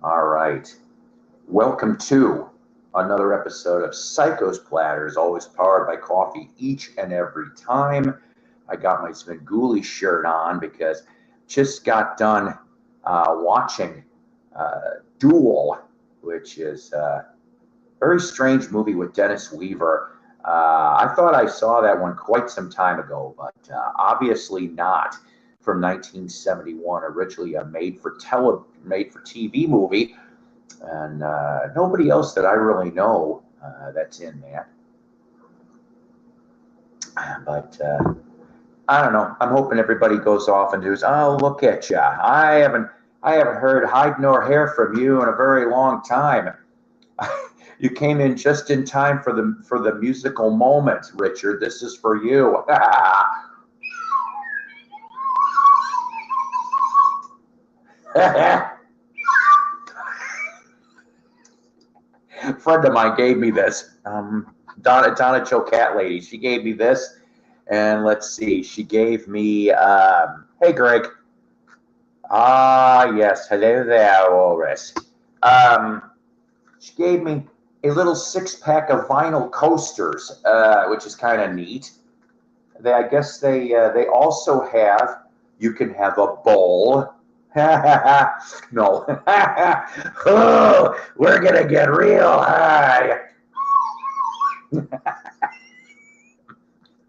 All right. Welcome to another episode of Psycho's Platters, always powered by coffee each and every time. I got my Svengoolie shirt on because just got done watching Duel, which is a very strange movie with Dennis Weaver. I thought I saw that one quite some time ago, but obviously not. From 1971, originally a made-for-TV movie, and nobody else that I really know that's in that. But I don't know. I'm hoping everybody goes off and does. Oh, look at ya! I haven't heard hide nor hair from you in a very long time. You came in just in time for the musical moment, Richard. This is for you. A friend of mine gave me this. Donna Joe Cat Lady. She gave me this, and let's see. She gave me. Hey, Greg. Ah, yes. Hello there, Walrus. She gave me a little 6-pack of vinyl coasters, which is kind of neat. I guess they also have. You can have a bowl. No. Oh, we're gonna get real high.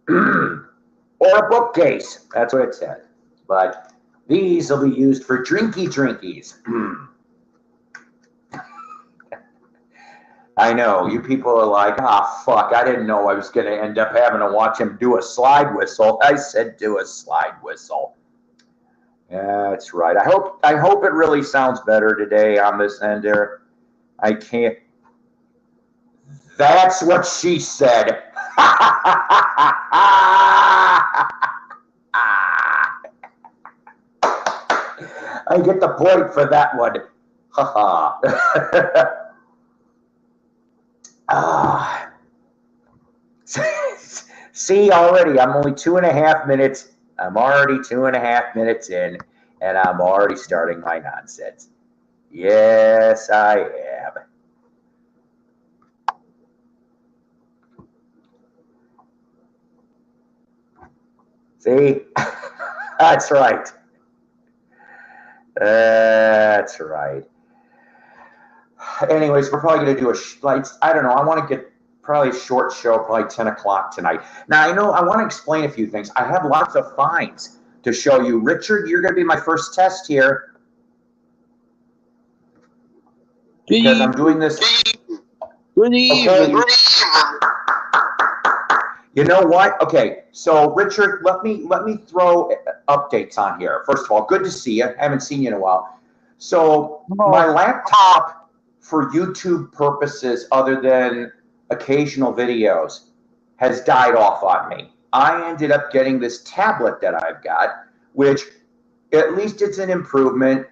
Or a bookcase. That's what it said. But these will be used for drinkies. I know, you people are like, fuck, I didn't know I was gonna end up having to watch him do a slide whistle. I said do a slide whistle. That's right. I hope it really sounds better today on this end there. I can't. That's what she said. I get the point for that one. See, already, I'm only 2.5 minutes. I'm already 2.5 minutes in, and I'm already starting my nonsense. Yes, I am. See? That's right. That's right. Anyways, we're probably going to do I don't know. I want to get probably a short show, probably 10 o'clock tonight. Now, I want to explain a few things. I have lots of finds to show you. Richard, you're going to be my first test here. Because I'm doing this. Good evening. Okay. You know what? Okay, so Richard, let me throw updates on here. First of all, good to see you. I haven't seen you in a while. So my laptop, for YouTube purposes other than occasional videos, has died off on me. I ended up getting this tablet that I've got, which at least it's an improvement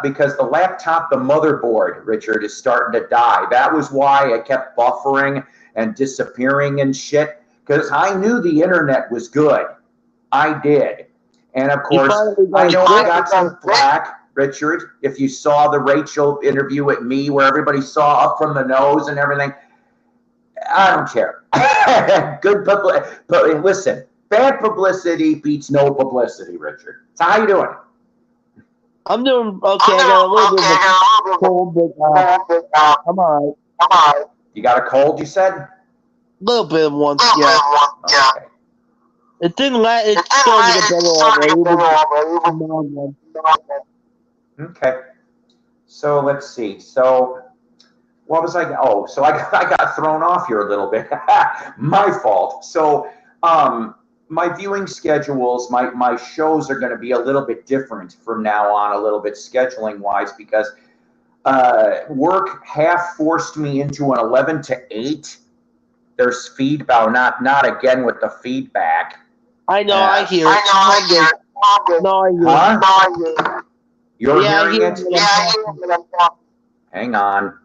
because the laptop, the motherboard, Richard, is starting to die. That was why I kept buffering and disappearing and shit, because I knew the internet was good. I did. And of course, I know I got some flack, Richard, if you saw the Rachel interview with me where everybody saw up from the nose and everything. I don't care. Good publicity. But listen, bad publicity beats no publicity, Richard. So how you doing? I'm doing okay. I got a little bit of a cold, but I'm all right. You got a cold, you said? A little bit of one, yeah. Okay. It didn't last. It's starting to get better already. Okay. So let's see. So what was I? Oh, so I got thrown off here a little bit. My fault. So my viewing schedules, my shows are going to be a little bit different from now on, a little bit scheduling wise, because work half forced me into an 11 to 8. There's feedback, not again with the feedback. I know, I hear it. No, I hear it. Huh? You're hearing it? Hang on.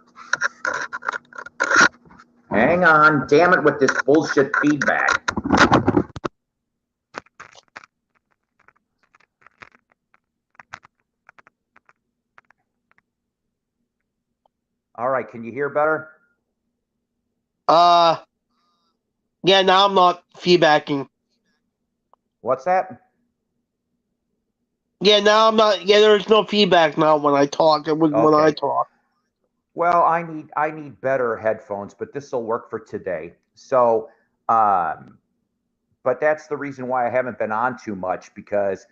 Hang on. Damn it with this bullshit feedback. All right. Can you hear better? Yeah, now I'm not feedbacking. What's that? Yeah, now I'm not. Yeah, there's no feedback now when I talk. It was when I talk. Well, I need better headphones, but this will work for today. So, but that's the reason why I haven't been on too much because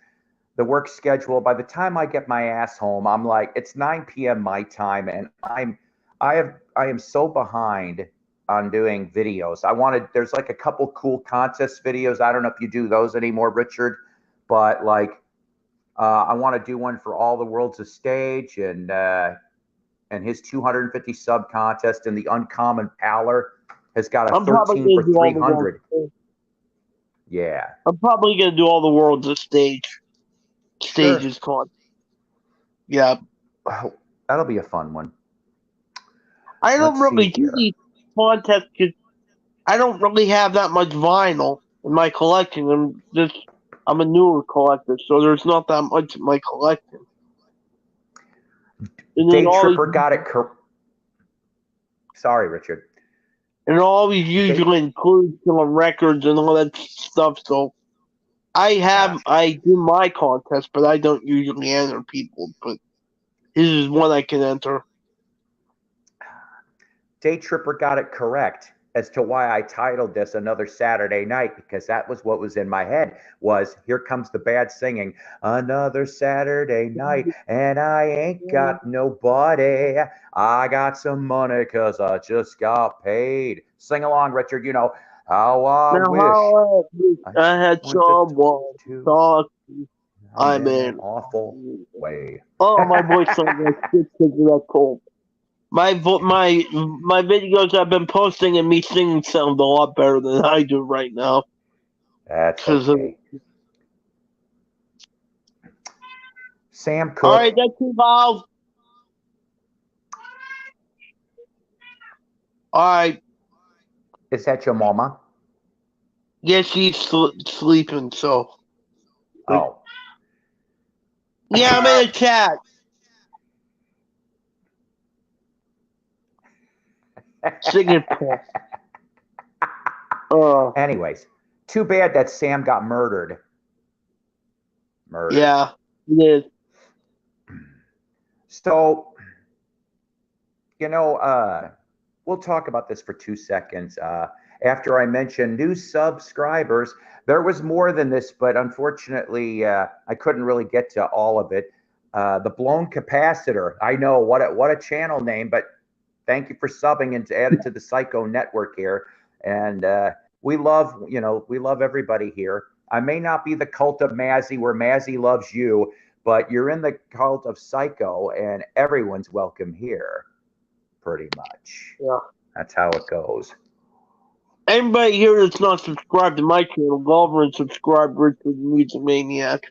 the work schedule. By the time I get my ass home, I'm like it's 9 p.m. my time, and I am so behind on doing videos. There's like a couple cool contest videos. I don't know if you do those anymore, Richard, but like I want to do one for All the World's a Stage and his 250 sub contest, and the Uncommon Pallor has got a I'm probably 13 gonna for do all the 300. world. Yeah, I'm probably gonna do all the world's a stage. Stages sure. con. Yeah. Oh, that'll be a fun one. I don't Let's see really do here. these contests because I don't really have that much vinyl in my collection. I'm a newer collector, so there's not that much in my collection. And then Day Tripper got it. Sorry, Richard. and it always Day. usually includes some records and all that stuff. So Gotcha. I do my contest, but I don't usually enter people. But this is one I can enter. Day Tripper got it correct as to why I titled this Another Saturday Night, because that was what was in my head was here comes the bad singing. Another Saturday night and I ain't got nobody. I got some money because I just got paid. Sing along, Richard. You know how I Now, wish I had went to someone to to. talk to. I'm I'm in an in. awful way. Oh, my voice sounds like shit because of that cold. My videos I've been posting and me singing sound a lot better than I do right now. That's Cause okay. Sam all right, Cooke. that's involved. All right, Is that your mama? yeah, she's sleeping. So Oh. yeah, I'm in a chat. Singing. Anyways, too bad that Sam got murdered. Murdered. Yeah, it is. So, we'll talk about this for 2 seconds. After I mentioned new subscribers, there was more than this, but unfortunately, I couldn't really get to all of it. The blown capacitor. I know what a channel name, but thank you for subbing and to add it to the Psycho network here. And we love everybody here. I may not be the cult of Mazzy where Mazzy loves you, but you're in the cult of Psycho, and everyone's welcome here, pretty much. Yeah. That's how it goes. Anybody here that's not subscribed to my channel, go over and subscribe Richard Music Maniac.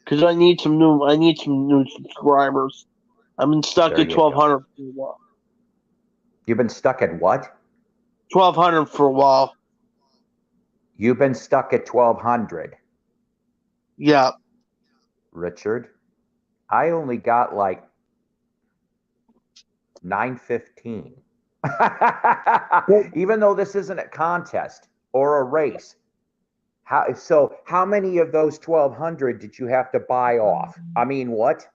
Cause I need some new subscribers. I've been stuck There at you go. 1,200 for a while. You've been stuck at what? 1,200 for a while. You've been stuck at 1,200. Yeah. Richard, I only got like 915. Even though this isn't a contest or a race. How many of those 1,200 did you have to buy off? I mean, what?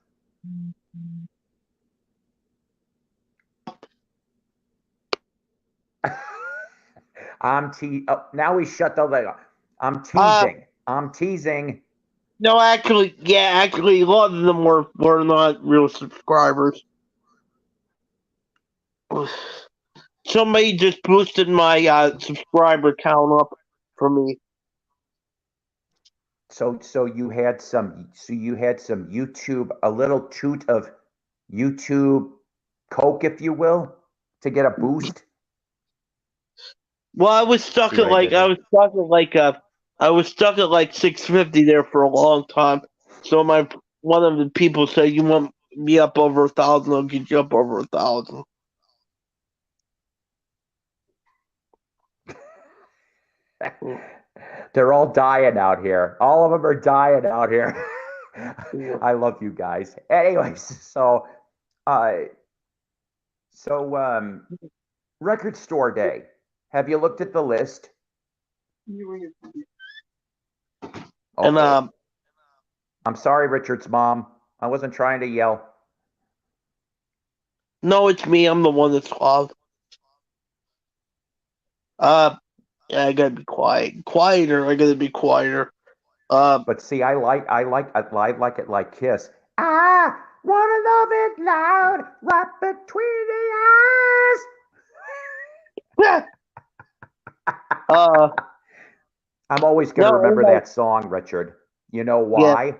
Now we shut the leg off. I'm teasing. I'm teasing. No, actually, a lot of them were not real subscribers. Somebody just boosted my subscriber count up for me. So you had some YouTube, a little toot of YouTube Coke, if you will, to get a boost. Well, I was stuck at like 650 there for a long time. So one of the people said, "You want me up over 1,000? I'll get you up over 1,000." They're all dying out here. All of them are dying out here. I love you guys. Anyways, so So, record store day. Have you looked at the list? And Oh, I'm sorry, Richard's mom. I wasn't trying to yell. no, it's me. I'm the one that's loud. Yeah, I gotta be quieter. I gotta be quieter. But see, I like it like Kiss. I wanna love it loud, right between the uh, eyes. I'm always going to no, remember anyway, that song, Richard. You know yeah, why?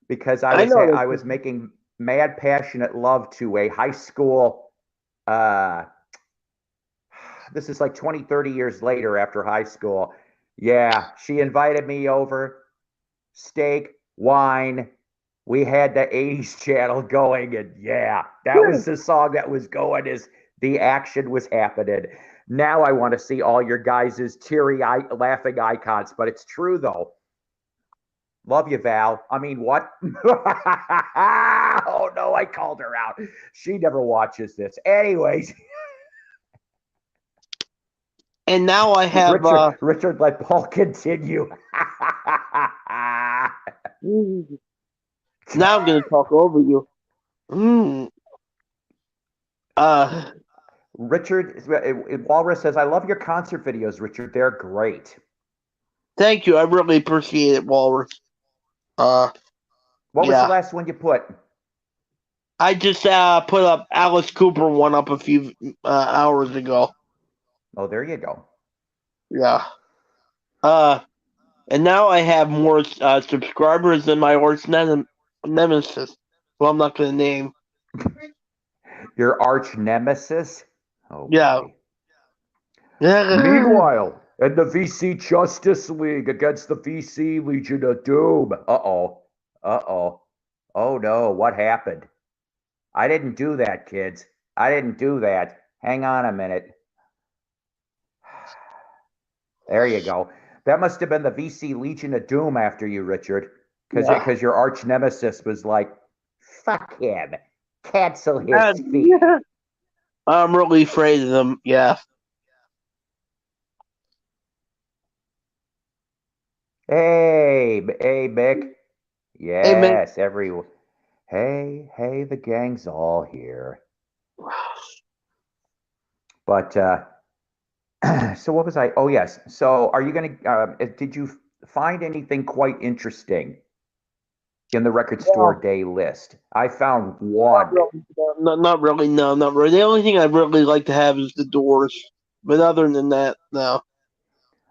Because I I was know I was this. making mad passionate love to a high school. Uh, this is like 20, 30 years later after high school. Yeah, she invited me over, steak, wine. We had the 80s channel going, and yeah, that was the song that was going as the action was happening. Now I want to see all your guys' teary eye laughing icons, but it's true though. Love you, Val. I mean, what? Oh no, I called her out. She never watches this. Anyways, And now I have Richard, let Paul continue. now I'm gonna talk over you. Mm, uh, Richard, Walrus says, I love your concert videos, Richard. They're great. Thank you. I really appreciate it, Walrus. Uh, What was the yeah. last one you put? I just put up Alice Cooper one up a few hours ago. Oh, there you go. Yeah. Uh, and now I have more subscribers than my arch nemesis, who I'm not gonna name. Your arch nemesis? Oh Yeah. boy. Meanwhile, in the VC Justice League against the VC Legion of Doom. Uh-oh. Uh-oh. Oh no, what happened? I didn't do that, kids. I didn't do that. Hang on a minute. There you go. That must have been the VC Legion of Doom after you, Richard. Yeah. Because your arch nemesis was like, fuck him. Cancel his feed. Yeah. I'm really afraid of them. Yeah. Hey, Mick. Hey, man. Yes, everyone. Hey, the gang's all here. But so what was I? Oh yes. So are you going to? Did you find anything quite interesting in the record store Yeah. day list? I found Not one. really. Not really. No, not really. The only thing I really like to have is the doors. But other than that, no.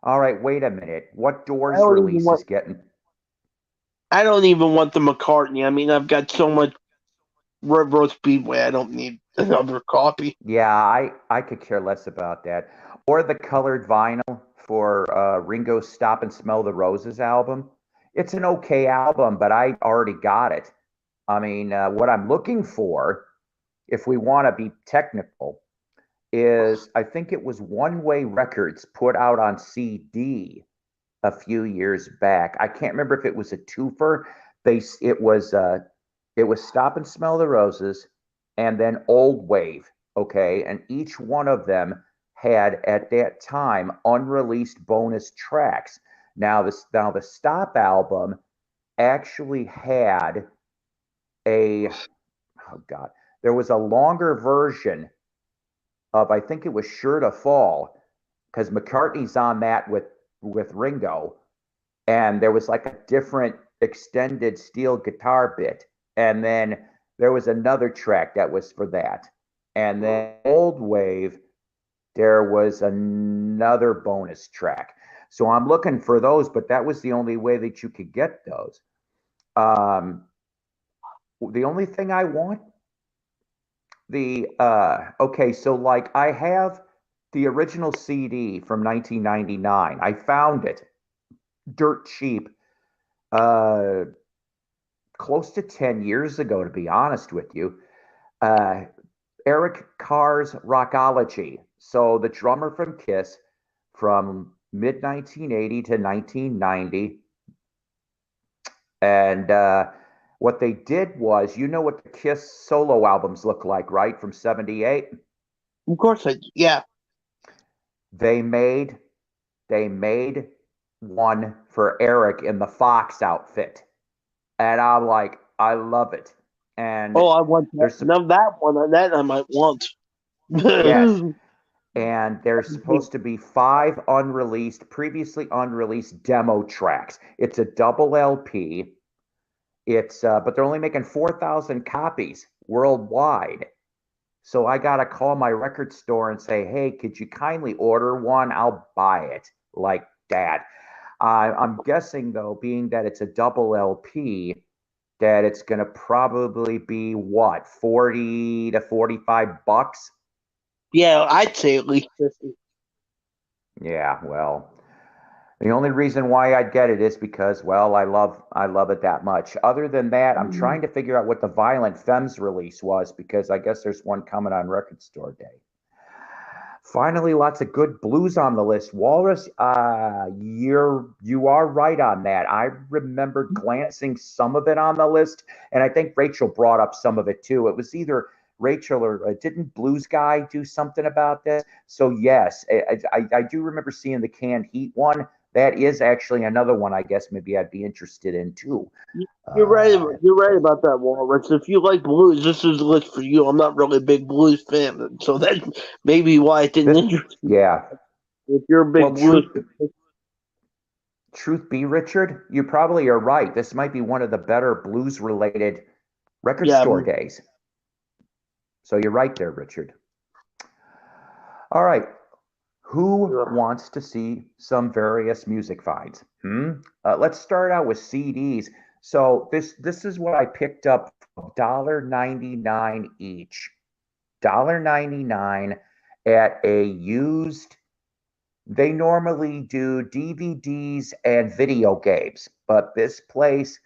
All right, wait a minute. What I Doors don't even release want. is getting? I don't even want the McCartney. I mean, I've got so much Red Rose Speedway. I don't need another copy. Yeah, I could care less about that. Or the colored vinyl for Ringo's "Stop and Smell the Roses" album. It's an okay album, but I already got it. I mean, what I'm looking for, if we want to be technical, is I think it was One Way Records put out on CD a few years back. I can't remember if it was a twofer. They it was Stop and Smell the Roses and then Old Wave. Okay, and each one of them had at that time unreleased bonus tracks. Now the Stop album actually had a oh god, there was a longer version of I think it was Sure to Fall because McCartney's on that with Ringo, and there was like a different extended steel guitar bit, and then there was another track that was for that, and then Old Wave there was another bonus track. So I'm looking for those, but that was the only way that you could get those. Um, the only thing I want the okay, so like I have the original CD from 1999. I found it dirt cheap uh close to 10 years ago, to be honest with you. Uh Eric Carr's Rockology. So the drummer from Kiss from mid 1980 to 1990, and What they did was, you know what the Kiss solo albums look like, right? From 78? Of course, yeah. They made they made one for Eric in the Fox outfit. And I'm like, I love it. And Oh, I want that. there's Now that one, that I might want. yes, and there's supposed to be 5 previously unreleased demo tracks. It's a double LP. It's but they're only making 4,000 copies worldwide. So I gotta call my record store and say, hey, could you kindly order one? I'll buy it like that. I'm guessing though, being that it's a double LP, that it's gonna probably be what, 40 to 45 bucks? Yeah, I'd say at least 50. Yeah, well, the only reason why I'd get it is because, well, I love it that much. Other than that, I'm trying to figure out what the Violent Femmes release was because I guess there's one coming on Record Store Day. Finally, lots of good blues on the list. Walrus, you are right on that. I remember glancing some of it on the list, and I think Rachel brought up some of it too. It was either Rachel or didn't Blues Guy do something about this? So yes, I do remember seeing the Canned Heat one. That is actually another one I guess maybe I'd be interested in too. You're right. Uh, You're right about that, Walrus. If you like blues, this is the list for you. I'm not really a big blues fan, so that may be why it didn't this, interest me. yeah. If you're a Well, big blues, truth be, Richard, you probably are right. This might be one of the better blues related record yeah, store days. So you're right there, Richard. All right. Who yeah. wants to see some various music finds? Let's start out with CDs. So this is what I picked up, $1.99 each. $1.99 at a used. They normally do DVDs and video games, but this place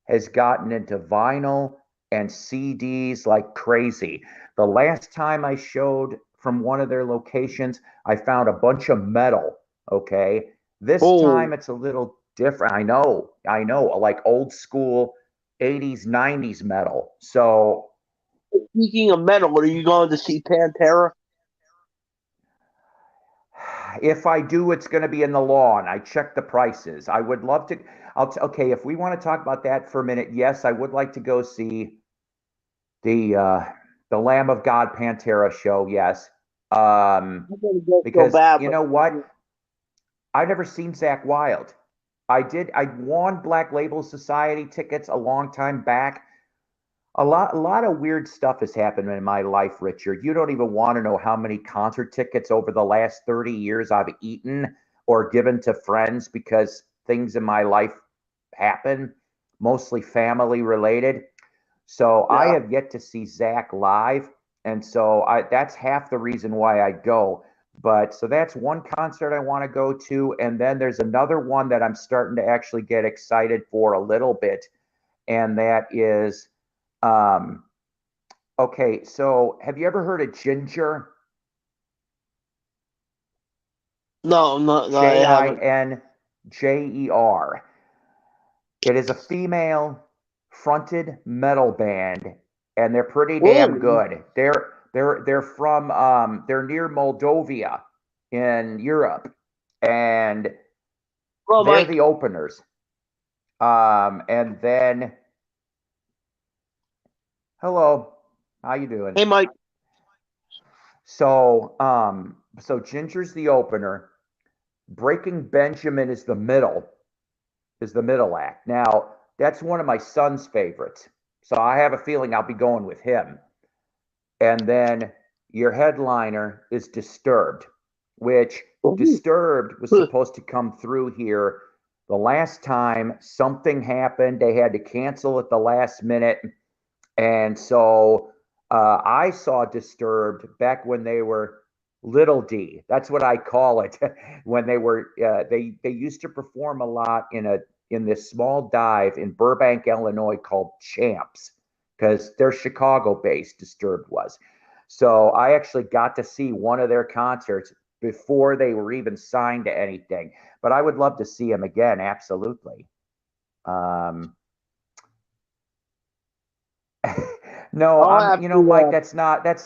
has gotten into vinyl and CDs like crazy. The last time I showed from one of their locations, I found a bunch of metal. Okay. This time Oh, it's a little different. I know, like old school 80s, 90s metal. So speaking of metal, are you going to see Pantera? if I do, it's going to be in the lawn. I checked the prices. I would love to. Okay, if we want to talk about that for a minute, yes, I would like to go see the uh, the Lamb of God Pantera show. Yes, I'm going to go so because bad, you but know what? I've never seen Zach Wild. I did. I won Black Label Society tickets a long time back. A lot of weird stuff has happened in my life, Richard. You don't even want to know how many concert tickets over the last 30 years I've eaten or given to friends because things in my life happen, mostly family related. So I yeah. have yet to see Zach live, and so that's half the reason why I go. But so that's one concert I want to go to, and then there's another one that I'm starting to actually get excited for a little bit, and that is um, okay. So have you ever heard of Ginger? No, no, I J I haven't. N J E R. It is a female fronted metal band, and they're pretty damn Oh, good. They're near Moldova in Europe, and well, they're Mike. the openers. And then hello, how you doing? Hey, Mike. So Ginger's the opener. Breaking Benjamin is the middle act. Now, that's one of my son's favorites. So I have a feeling I'll be going with him. And then your headliner is Disturbed, which Oh, Disturbed was supposed to come through here the last time something happened. They had to cancel at the last minute. And so I saw Disturbed back when they were Little D. That's what I call it. When they used to perform a lot in this small dive in Burbank, Illinois called Champs because they're Chicago based. Disturbed was. So I actually got to see one of their concerts before they were even signed to anything. But I would love to see them again. Absolutely. Um, No, I'll have Mike, to. that's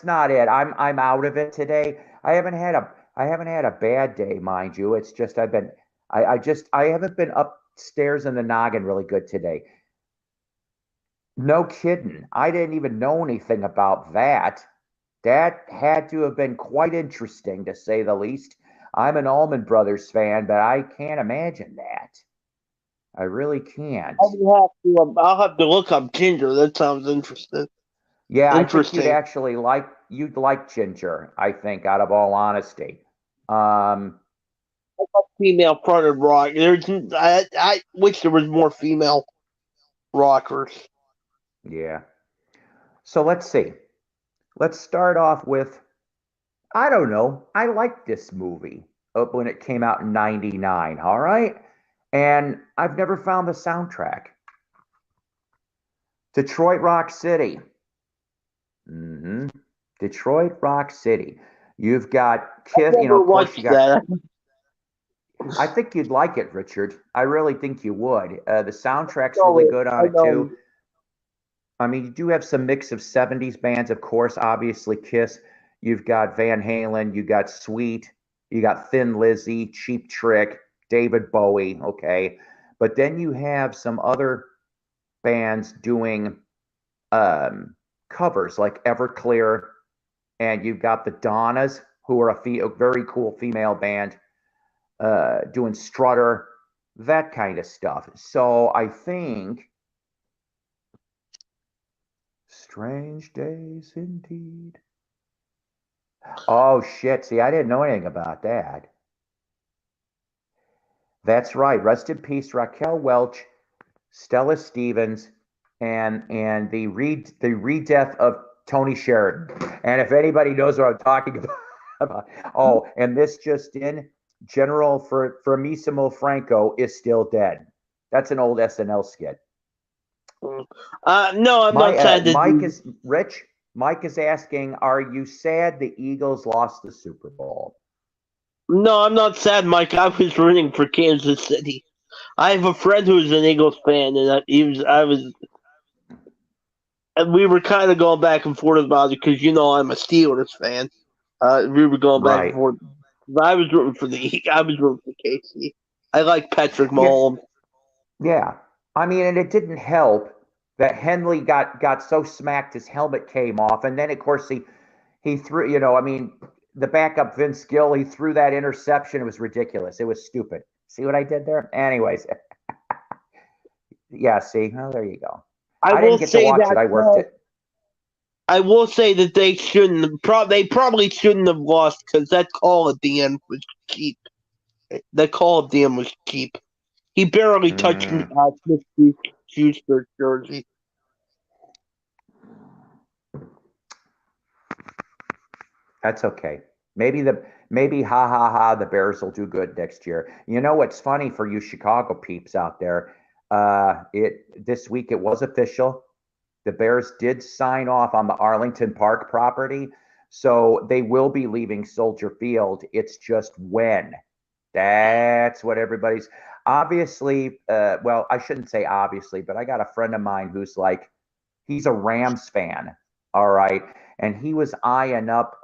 not it. I'm out of it today. I haven't had a bad day, mind you. It's just I haven't been upstairs in the noggin really good today. No kidding. I didn't even know anything about that. That had to have been quite interesting to say the least. I'm an Allman Brothers fan, but I can't imagine that. I really can't. I'll have to look up Ginger. That sounds interesting. Yeah, I think Interesting. you'd like Ginger, I think, out of all honesty. Um, Female fronted rock. I wish there was more female rockers. yeah. So let's see. Let's start off with I don't know. I liked this movie when it came out in '99, all right? And I've never found the soundtrack. Detroit Rock City. hmm Detroit Rock City. You've got I Kiss, never of course, you watched got. that. I think you'd like it, Richard. I really think you would. The soundtrack's know really it. good I on it, know too. it. I mean, you do have some mix of '70s bands, of course, obviously Kiss. You've got Van Halen, you got Sweet, you got Thin Lizzy, Cheap Trick, David Bowie, okay. But then you have some other bands doing um, covers like Everclear, and you've got the Donnas, who are a very cool female band, doing Strutter, that kind of stuff. So I think Strange Days Indeed. Oh shit! See, I didn't know anything about that. That's right. Rest in peace, Raquel Welch, Stella Stevens, and the re-death of Tony Sheridan. And if anybody knows what I'm talking about, oh, and this just in, General Fermissimo Franco is still dead. That's an old SNL skit. No, I'm My not sad that Mike is Rich. Mike is asking, are you sad the Eagles lost the Super Bowl? No, I'm not sad, Mike. I was rooting for Kansas City. I have a friend who's an Eagles fan, and and we were kind of going back and forth about it because I'm a Steelers fan. We were going back and Right. forth. I was rooting for I was rooting for KC. I like Patrick Yeah. Mahomes. Yeah. I mean, and it didn't help that Henley got so smacked his helmet came off, and then of course he threw. I mean, the backup Vince Gill, he threw that interception. It was ridiculous. It was stupid. See what I did there? Anyways, yeah. See, oh, there you go. I I didn't will get to say watch it. that I worked it. I will say that they shouldn't. They probably shouldn't have lost because that call at the end was cheap. That call at the end was cheap. He barely touched Mm, Smith Schuster's jersey. that's okay. Maybe ha ha ha the Bears will do good next year. You know what's funny for you Chicago peeps out there? It this week it was official. The Bears did sign off on the Arlington Park property, so they will be leaving Soldier Field. It's just when. That's what everybody's obviously. Well, I shouldn't say obviously, but I got a friend of mine who's like, he's a Rams fan. All right, and he was eyeing up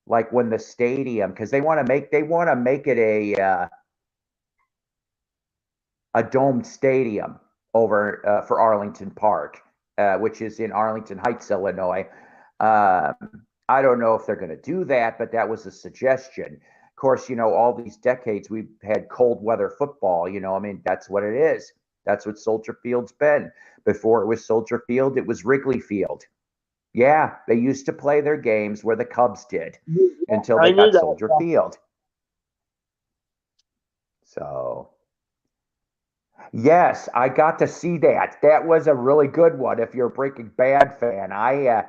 like when the stadium because they want to make it a domed stadium over for Arlington Park, which is in Arlington Heights, Illinois. I don't know if they're going to do that, but that was a suggestion. Of course, all these decades we've had cold weather football. I mean, that's what it is. That's what Soldier Field's been. Before it was Soldier Field, it was Wrigley Field. Yeah, they used to play their games where the Cubs did until I they knew got that. Soldier Field. So yes, I got to see that. That was a really good one. If you're a Breaking Bad fan, I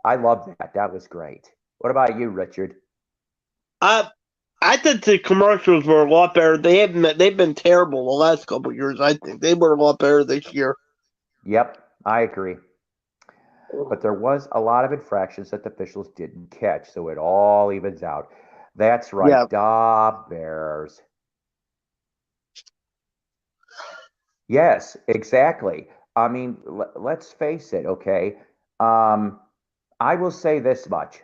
loved that. That was great. What about you, Richard? I I think the commercials were a lot better. They've been terrible the last couple of years. I think they were a lot better this year. Yep, I agree. But there was a lot of infractions that the officials didn't catch, so it all evens out. That's right, Yeah, da Bears. Yes, exactly. I mean, let's face it, okay? I will say this much.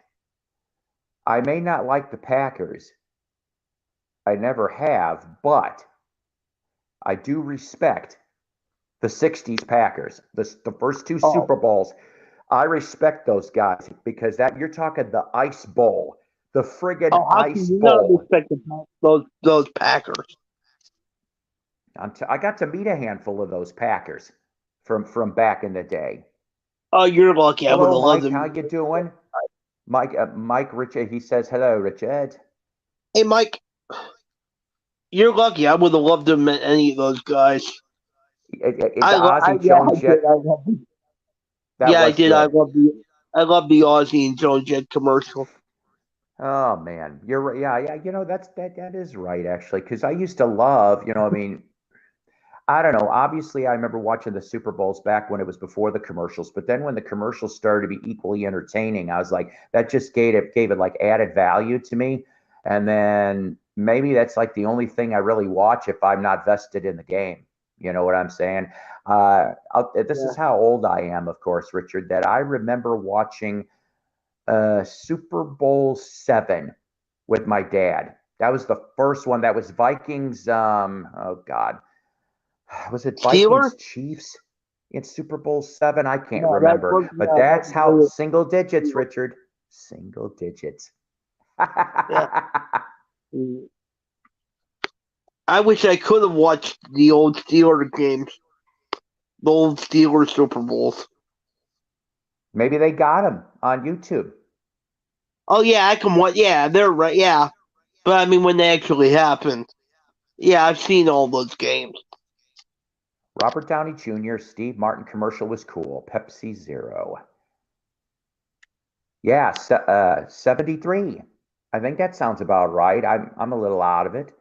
I may not like the Packers. I never have, but I do respect the 60s Packers. The first two Oh, Super Bowls. I respect those guys because that you're talking the Ice Bowl, the friggin' how can Ice you not Bowl. respect those Packers? I got to meet a handful of those Packers from back in the day. Oh, you're lucky. I would Hello, have loved Mike. How them. you doing? Mike Richard. He says hello, Richard. Hey, Mike, you're lucky. I would have loved to have met any of those guys. The Ozzy Yeah, I Jones did. Jet. That Yeah, I was did. good. I love the Ozzy and Joan Jett commercial. Oh man, you're right. Yeah, yeah. That is right actually, because I used to love. I mean, I don't know. Obviously, I remember watching the Super Bowls back when it was before the commercials. But then when the commercials started to be equally entertaining, I was like, that just gave it like added value to me. And then maybe that's like the only thing I really watch if I'm not vested in the game. You know what I'm saying? This is Yeah. how old I am, of course, Richard. That I remember watching Super Bowl seven with my dad. That was the first one. That was Vikings. Oh God, was it Steelers? Vikings Chiefs in Super Bowl seven? I can't Yeah, that remember, was but yeah, that's that how was single digits, Richard. Single digits. yeah. Mm. I wish I could have watched the old Steeler games, the old Steeler Super Bowls. Maybe they got him on YouTube. Oh yeah, I can watch. Yeah, they're right. Yeah, but I mean when they actually happened. Yeah, I've seen all those games. Robert Downey Jr., Steve Martin commercial was cool. Pepsi Zero. Yeah, 73. I think that sounds about right. I'm a little out of it.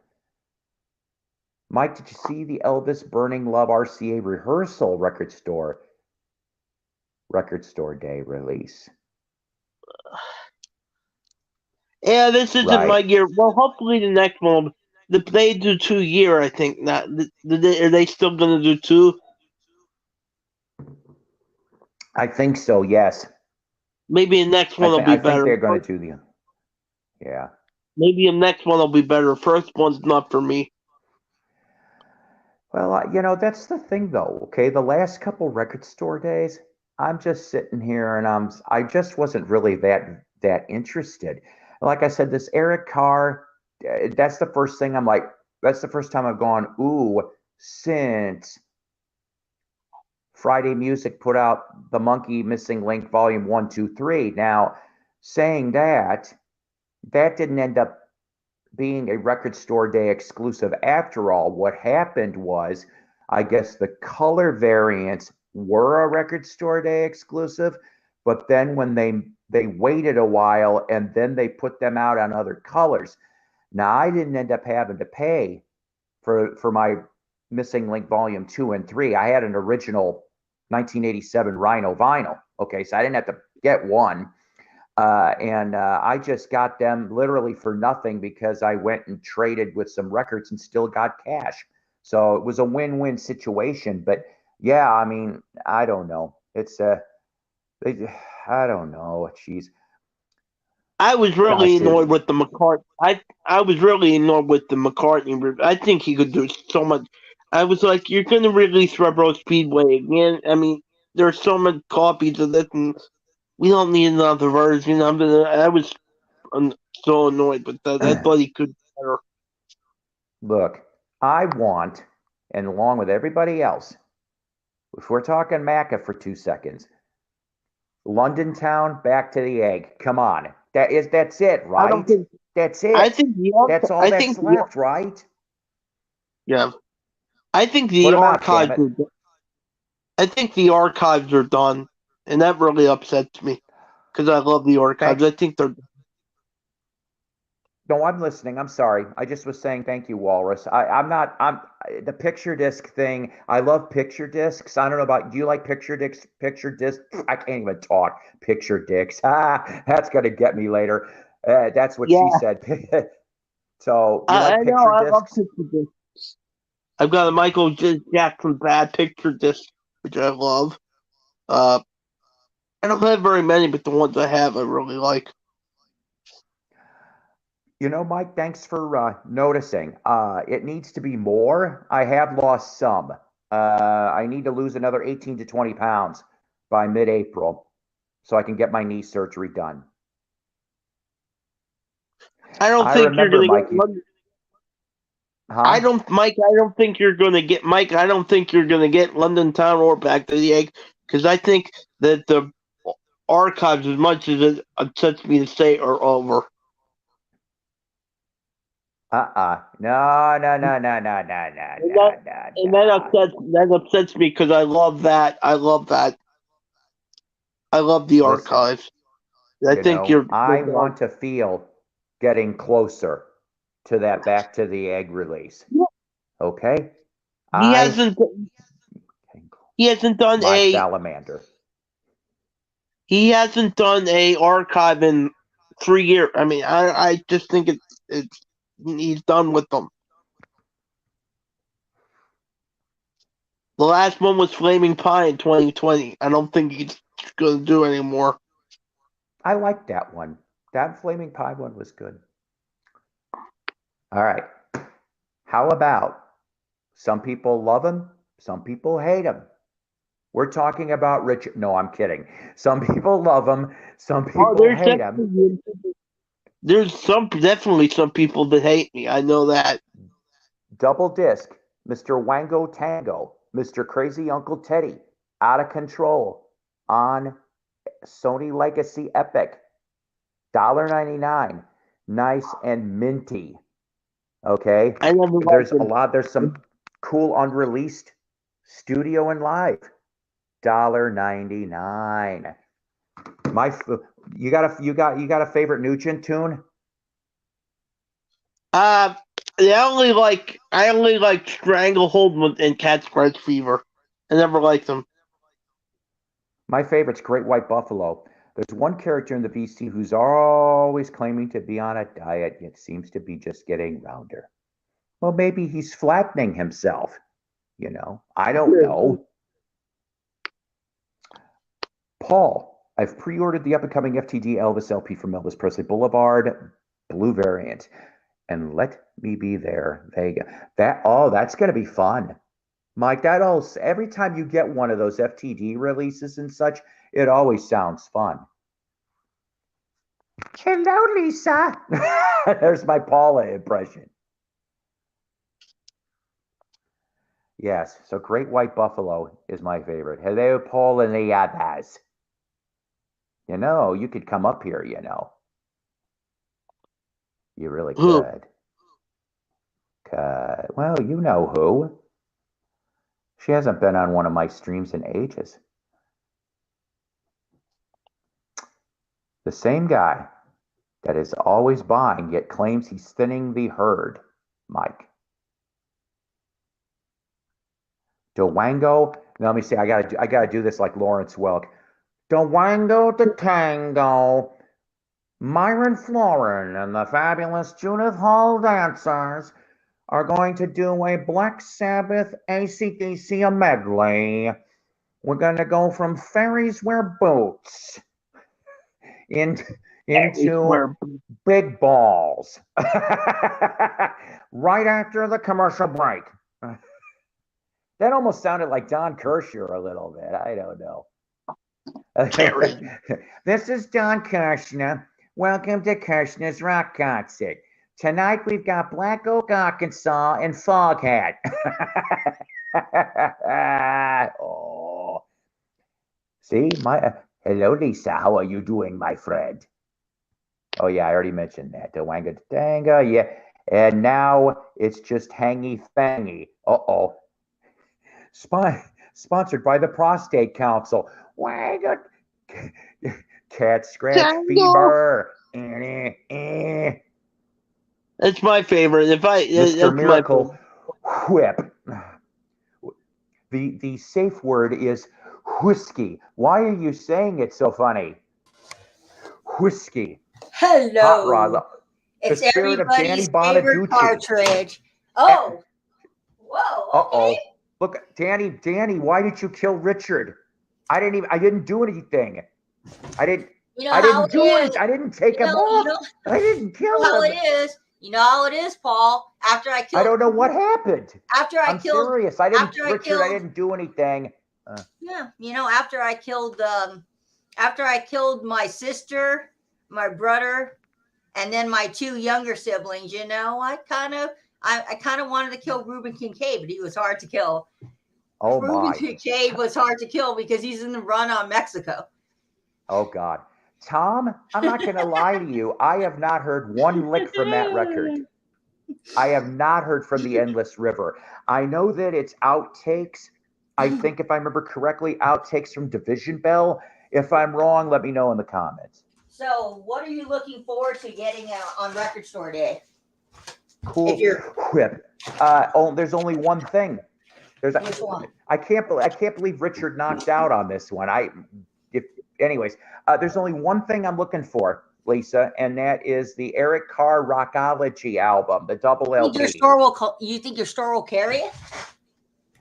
Mike, did you see the Elvis Burning Love RCA rehearsal record store day release? Yeah, this isn't my Right. year. Well, hopefully the next one. They do 2 year. I think. Not. Are they still gonna do two? I think so, yes. Maybe the next one will I be think better. they're going to do the yeah. Maybe the next one will be better. First one's not for me. Well, that's the thing though. Okay, the last couple record store days, I'm just sitting here and I just wasn't really that interested. Like I said, this Eric Carr, that's the first thing I'm like, that's the first time I've gone, ooh, since Friday Music put out the Monkey Missing Link Volume 1, 2, 3. Now, saying that didn't end up being a record store day exclusive after all. What happened was, I guess the color variants were a record store day exclusive, but then when they waited a while and then they put them out on other colors. Now I didn't end up having to pay for my Missing Link Volume 2 and 3. I had an original 1987 Rhino vinyl. Okay, so I didn't have to get one. And I just got them literally for nothing because I went and traded with some records and still got cash. So it was a win-win situation. But yeah, I mean, I don't know. I don't know. Jeez, I was really gosh, annoyed with the McCartney. I was really annoyed with the McCartney. I think he could do so much. I was like, you're going to release Rebel Speedway again. I mean, there's so many copies of this, and we don't need another version. I was so annoyed with that. I thought he could do better. look, I want, and along with everybody else, if we're talking Macca for 2 seconds, London Town, back to the egg. Come on. That's it, I don't right? think. That's I it. think the That's all I that's think the left, right? yeah. I think Put the them out, damn archives it. are. I think the archives are done, and that really upsets me because I love the archives. Thank I think they're. No, I'm listening. I'm sorry. I just was saying thank you, Walrus. I'm not I'm the picture disc thing. I love picture discs. I don't know about do you like picture discs? Picture disc. I can't even talk. Picture discs. Ah, that's gonna get me later. That's what she Yeah, said. So you I like know. picture I love discs? picture discs. I've got a Michael Jackson bad picture disc, which I love. Uh, I don't have very many, but the ones I have, I really like. You know, Mike, thanks for noticing. It needs to be more. I have lost some. I need to lose another 18 to 20 pounds by mid-April so I can get my knee surgery done. I don't I think you're remember, going to Mike, get. I huh? don't, Mike. I don't think you're going to get, Mike. I don't think you're going to get London Town or Back to the Egg because I think that the archives, as much as it upsets me to say, are over. No, no, no, no, no, no, no, And that no, no, and no. that upsets me because I love that. I love that. I love the Listen, archives. I think you're. I want to feel getting closer to that Back to the Egg release. Okay? He I, hasn't. He hasn't done my a. salamander. He hasn't done a archive in 3 years. I mean, I just think it's he's done with them. The last one was Flaming Pie in 2020. I don't think he's going to do anymore. I like that one. That Flaming Pie one was good. All right. How about some people love him, some people hate him? We're talking about Richard. No, I'm kidding. Some people love him, some Oh, people hate him. there's definitely some people that hate me. I know that. Double disc, Mr. Wango Tango, Mr. Crazy Uncle Teddy, Out of Control on Sony Legacy Epic, $1.99, nice and minty. Okay, I never liked there's a him. lot. There's some cool unreleased studio and live, $1.99. My, you got a favorite Nugent tune? Uh, I only like Stranglehold and Cat Scratch Fever. I never liked them. My favorite's Great White Buffalo. There's one character in the VC who's always claiming to be on a diet, yet seems to be just getting rounder. Well, maybe he's flattening himself. I don't know. Paul, I've pre-ordered the up-and-coming FTD Elvis LP from Elvis Presley Boulevard, blue variant, and let me be there. That's gonna be fun, Mike. Every time you get one of those FTD releases and such, it always sounds fun. Hello, Lisa. There's my Paula impression. Yes, so Great White Buffalo is my favorite. Hello, Paul and the others. You could come up here, You really Who? could. Well, you know who. She hasn't been on one of my streams in ages. The same guy that is always buying yet claims he's thinning the herd, Mike. Dwango. Now, let me see. I gotta do this like Lawrence Welk. Dwango the Tango. Myron Florin and the fabulous Judith Hall dancers are going to do a Black Sabbath AC/DC medley. We're going to go from Fairies Wear Boots into Big Balls right after the commercial break. That almost sounded like Don Kirshner a little bit. I don't know. This is Don Kirshner. Welcome to Kirshner's Rock Concert. Tonight we've got Black Oak, Arkansas, and Foghat. Oh. See, hello, Lisa. How are you doing, my friend? Oh yeah, I already mentioned that. Dwanga Danga, yeah. And now it's just Hangy Fangy. Uh-oh. Sponsored by the Prostate Council. Wanga Cat Scratch Fever. That's my favorite. Mr. Miracle Whip. The safe word is whiskey. Why are you saying it so funny? Whiskey. Hello. Hot Rod. It's the spirit of Danny favorite Bonaducci. Partridge. Oh. Whoa. Okay. Uh-oh. Look, Danny, why did you kill Richard? I didn't do anything. I didn't. You know I how didn't it do is. it. I didn't take him You off. know I didn't kill how him. it is. You know how it is, Paul. After I killed. I don't know what happened. After I I'm killed. serious. I didn't, After I Richard. I killed. didn't do anything. Yeah, you know, after I killed my sister, my brother, and then my two younger siblings, you know, I kind of wanted to kill Reuben Kincaid, but he was hard to kill. Oh Reuben my. Kincaid was hard to kill because he's in the run on Mexico. Oh God. Tom, I'm not going to lie to you. I have not heard one lick from that record. I have not heard from the Endless River. I know that it's outtakes. I think, if I remember correctly, outtakes from Division Bell. If I'm wrong, let me know in the comments. So, what are you looking forward to getting on Record Store Day? Cool. If you're whip. There's only one thing. which one? I can't believe Richard knocked out on this one. There's only one thing I'm looking for, Lisa, and that is the Eric Carr Rockology album, the double LP. You think your store will carry it?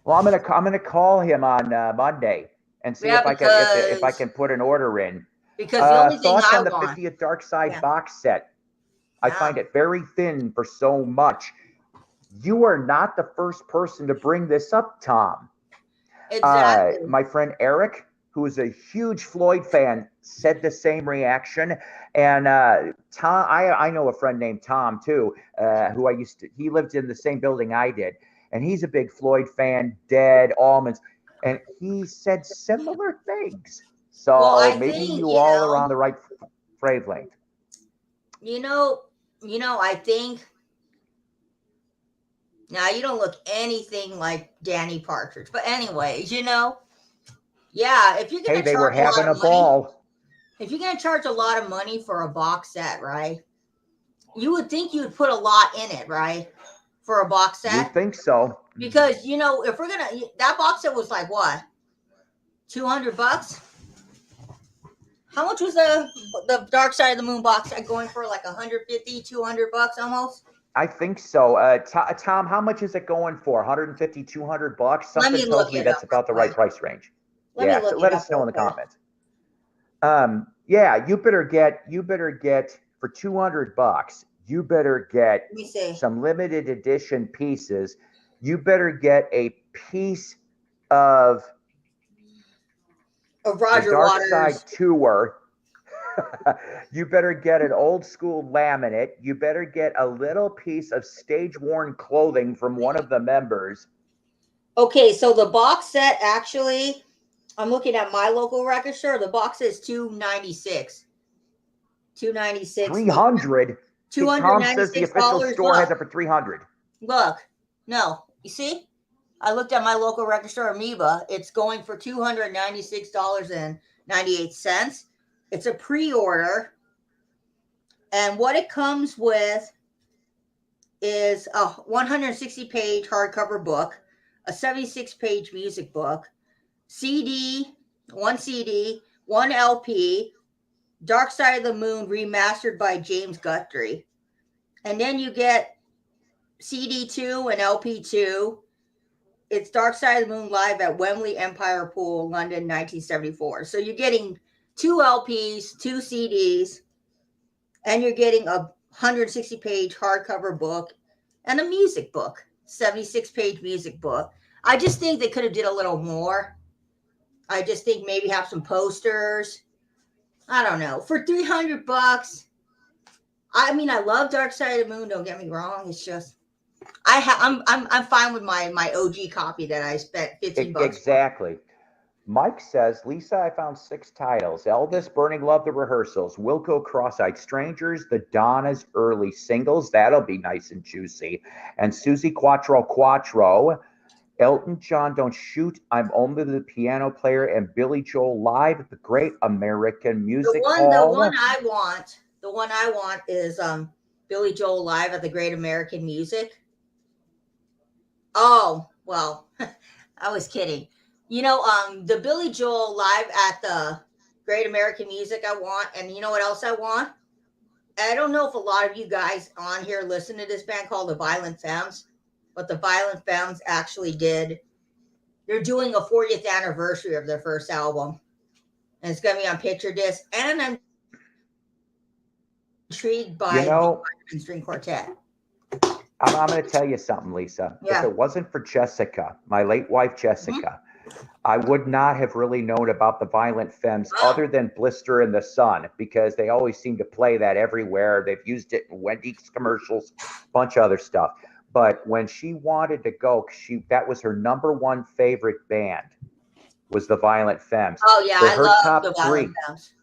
Well, I'm gonna call him on Monday and see if I can put an order in. Because the only thing thoughts I on the want, 50th Dark Side box set. I find it very thin for so much. You are not the first person to bring this up, Tom. Exactly. My friend Eric, who is a huge Floyd fan, said the same reaction. And Tom, I know a friend named Tom too, who he lived in the same building I did, and he's a big Floyd fan, Dead, Almonds, and he said similar things. So maybe you all are on the right wavelength. You know, I think. Now, you don't look anything like Danny Partridge. But anyways, you know, yeah, if you're going to they were having a ball. If you're going to charge a lot of money for a box set, right, you would think you would put a lot in it, right, for a box set? You think so. Because, you know, if we're going to, that box set was like what, $200? How much was the Dark Side of the Moon box set going for? Like $150, $200 almost? I think so. Tom, how much is it going for? $150, $200? Something tells me that's about the right price range. Let us know in the comments. You better get for $200. You better get some limited edition pieces. You better get a piece of Roger the Dark Waters Side Tour. You better get an old school laminate. You better get a little piece of stage worn clothing from one of the members. Okay, so the box set, actually, I'm looking at my local record store. The box set is $296. $296. $300. Tom says the official store has it for $300. Look, no, you see? I looked at my local record store, Amoeba. It's going for $296.98. It's a pre-order. And what it comes with is a 160-page hardcover book, a 76-page music book, one CD, one LP, Dark Side of the Moon remastered by James Guthrie. And then you get CD2 and LP2. It's Dark Side of the Moon live at Wembley Empire Pool, London, 1974. So you're getting 2 LPs, 2 CDs, and you're getting a 160-page hardcover book and a music book, 76-page music book. I just think they could have did a little more. I just think maybe have some posters. I don't know. For $300, I mean, I love Dark Side of the Moon. Don't get me wrong. It's just I'm fine with my OG copy that I spent $15 Exactly. Mike says, Lisa, I found 6 titles. Elvis, Burning Love, The Rehearsals, Wilco, Cross-Eyed Strangers, The Donnas early singles. That'll be nice and juicy. And Susie Quattro Quattro, Elton John, Don't Shoot, I'm Only the Piano Player, and Billy Joel Live, The Great American Music Hall. The one I want is Billy Joel Live at the Great American Music. Oh, well, I was kidding. You know, the Billy Joel Live at the Great American Music I want, and you know what else I want? I don't know if a lot of you guys on here listen to this band called the Violent Femmes, but the Violent Femmes actually they're doing a 40th anniversary of their first album. and it's going to be on picture disc. And I'm intrigued by You know, the string quartet. I'm going to tell you something, Lisa. Yeah. If it wasn't for Jessica, my late wife Jessica, I would not have really known about the Violent Femmes other than Blister in the Sun, because they always seem to play that everywhere. They've used it in Wendy's commercials, a bunch of other stuff. But when she wanted to go, that was her number one favorite band, was the Violent Femmes. Oh yeah, So I her love top the three Violent Femmes.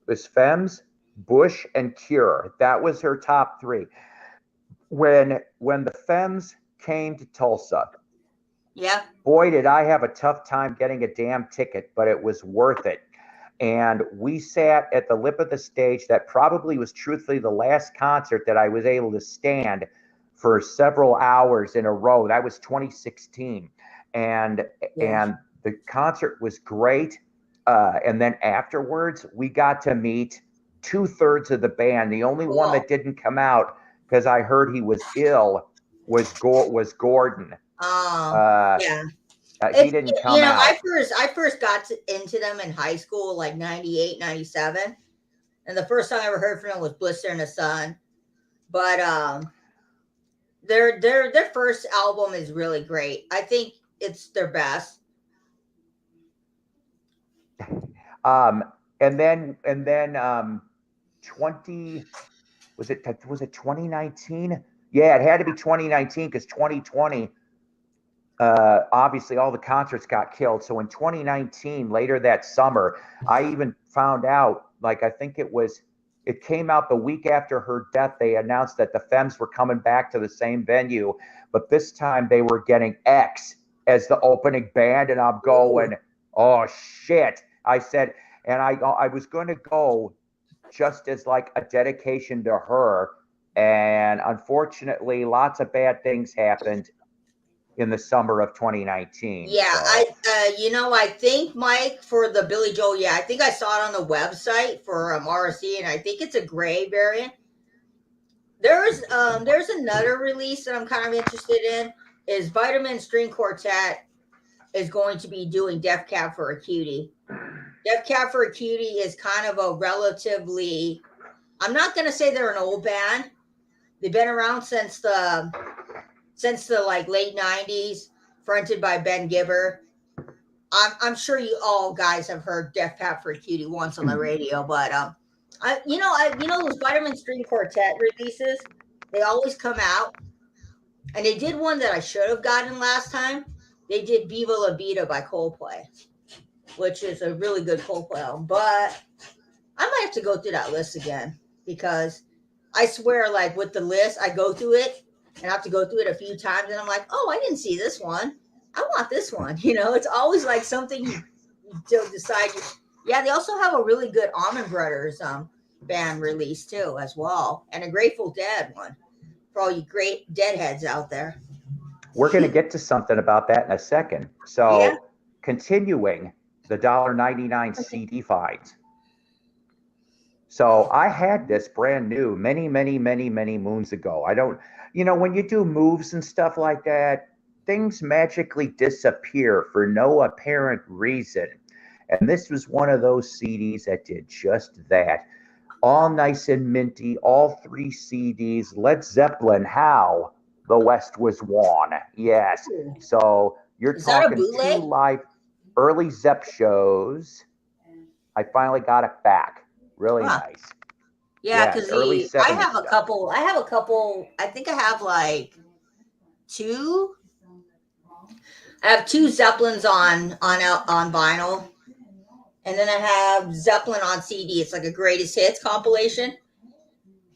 was Femmes, Bush, and Cure. That was her top three. When the Femmes came to Tulsa, yeah, boy, did I have a tough time getting a damn ticket, but it was worth it. And we sat at the lip of the stage. That probably was truthfully the last concert that I was able to stand for several hours in a row. That was 2016. And the concert was great. And then afterwards, we got to meet 2/3 of the band. The only one that didn't come out, because I heard he was ill, was Gordon. yeah. He didn't come out. I first got into them in high school, like 98, 97. And the first song I ever heard from them was Blister in the Sun. But their first album is really great. I think it's their best. And then 2019? Yeah, it had to be 2019, because 2020 obviously all the concerts got killed. So in 2019, later that summer, I even found out, like, I think it came out the week after her death, they announced that the Femmes were coming back to the same venue, but this time they were getting X as the opening band. And I'm going, oh shit. I said, and I was going to go just as like a dedication to her. And unfortunately, lots of bad things happened in the summer of 2019. Yeah, so. I think, Mike, for the Billy Joel, I think I saw it on the website for RSC, and I think it's a gray variant. There's another release that I'm kind of interested in, is Vitamin String Quartet is going to be doing Death Cab for a Cutie. Death Cab for a Cutie is kind of a relatively, I'm not going to say they're an old band. They've been around since the like late 90s, fronted by Ben Gibbard. I'm sure you all guys have heard Death Cab for a Cutie once on the radio, but those Vitamin String Quartet releases, they always come out, and they did one that I should have gotten last time. They did Viva La Vida by Coldplay, which is a really good Coldplay album, but I might have to go through that list again, because I swear, like, with the list, I go through it and I have to go through it a few times, and I'm like, oh, I didn't see this one. I want this one. It's always like something you decide. Yeah, they also have a really good Allman Brothers band release too, as well, and a Grateful Dead one for all you great Deadheads out there. We're going to get to something about that in a second. So, continuing the $1.99 CD finds. So I had this brand new many, many, many, many moons ago. I don't, when you do moves and stuff like that, things magically disappear for no apparent reason. And this was one of those CDs that did just that. All nice and minty, all 3 CDs, Led Zeppelin, How the West Was Won. Yes. So you're talking 2 live early Zepp shows. I finally got it back. Really nice. Yeah, because I have a couple. I think I have like 2. I have 2 Zeppelins on vinyl, and then I have Zeppelin on CD. It's like a greatest hits compilation.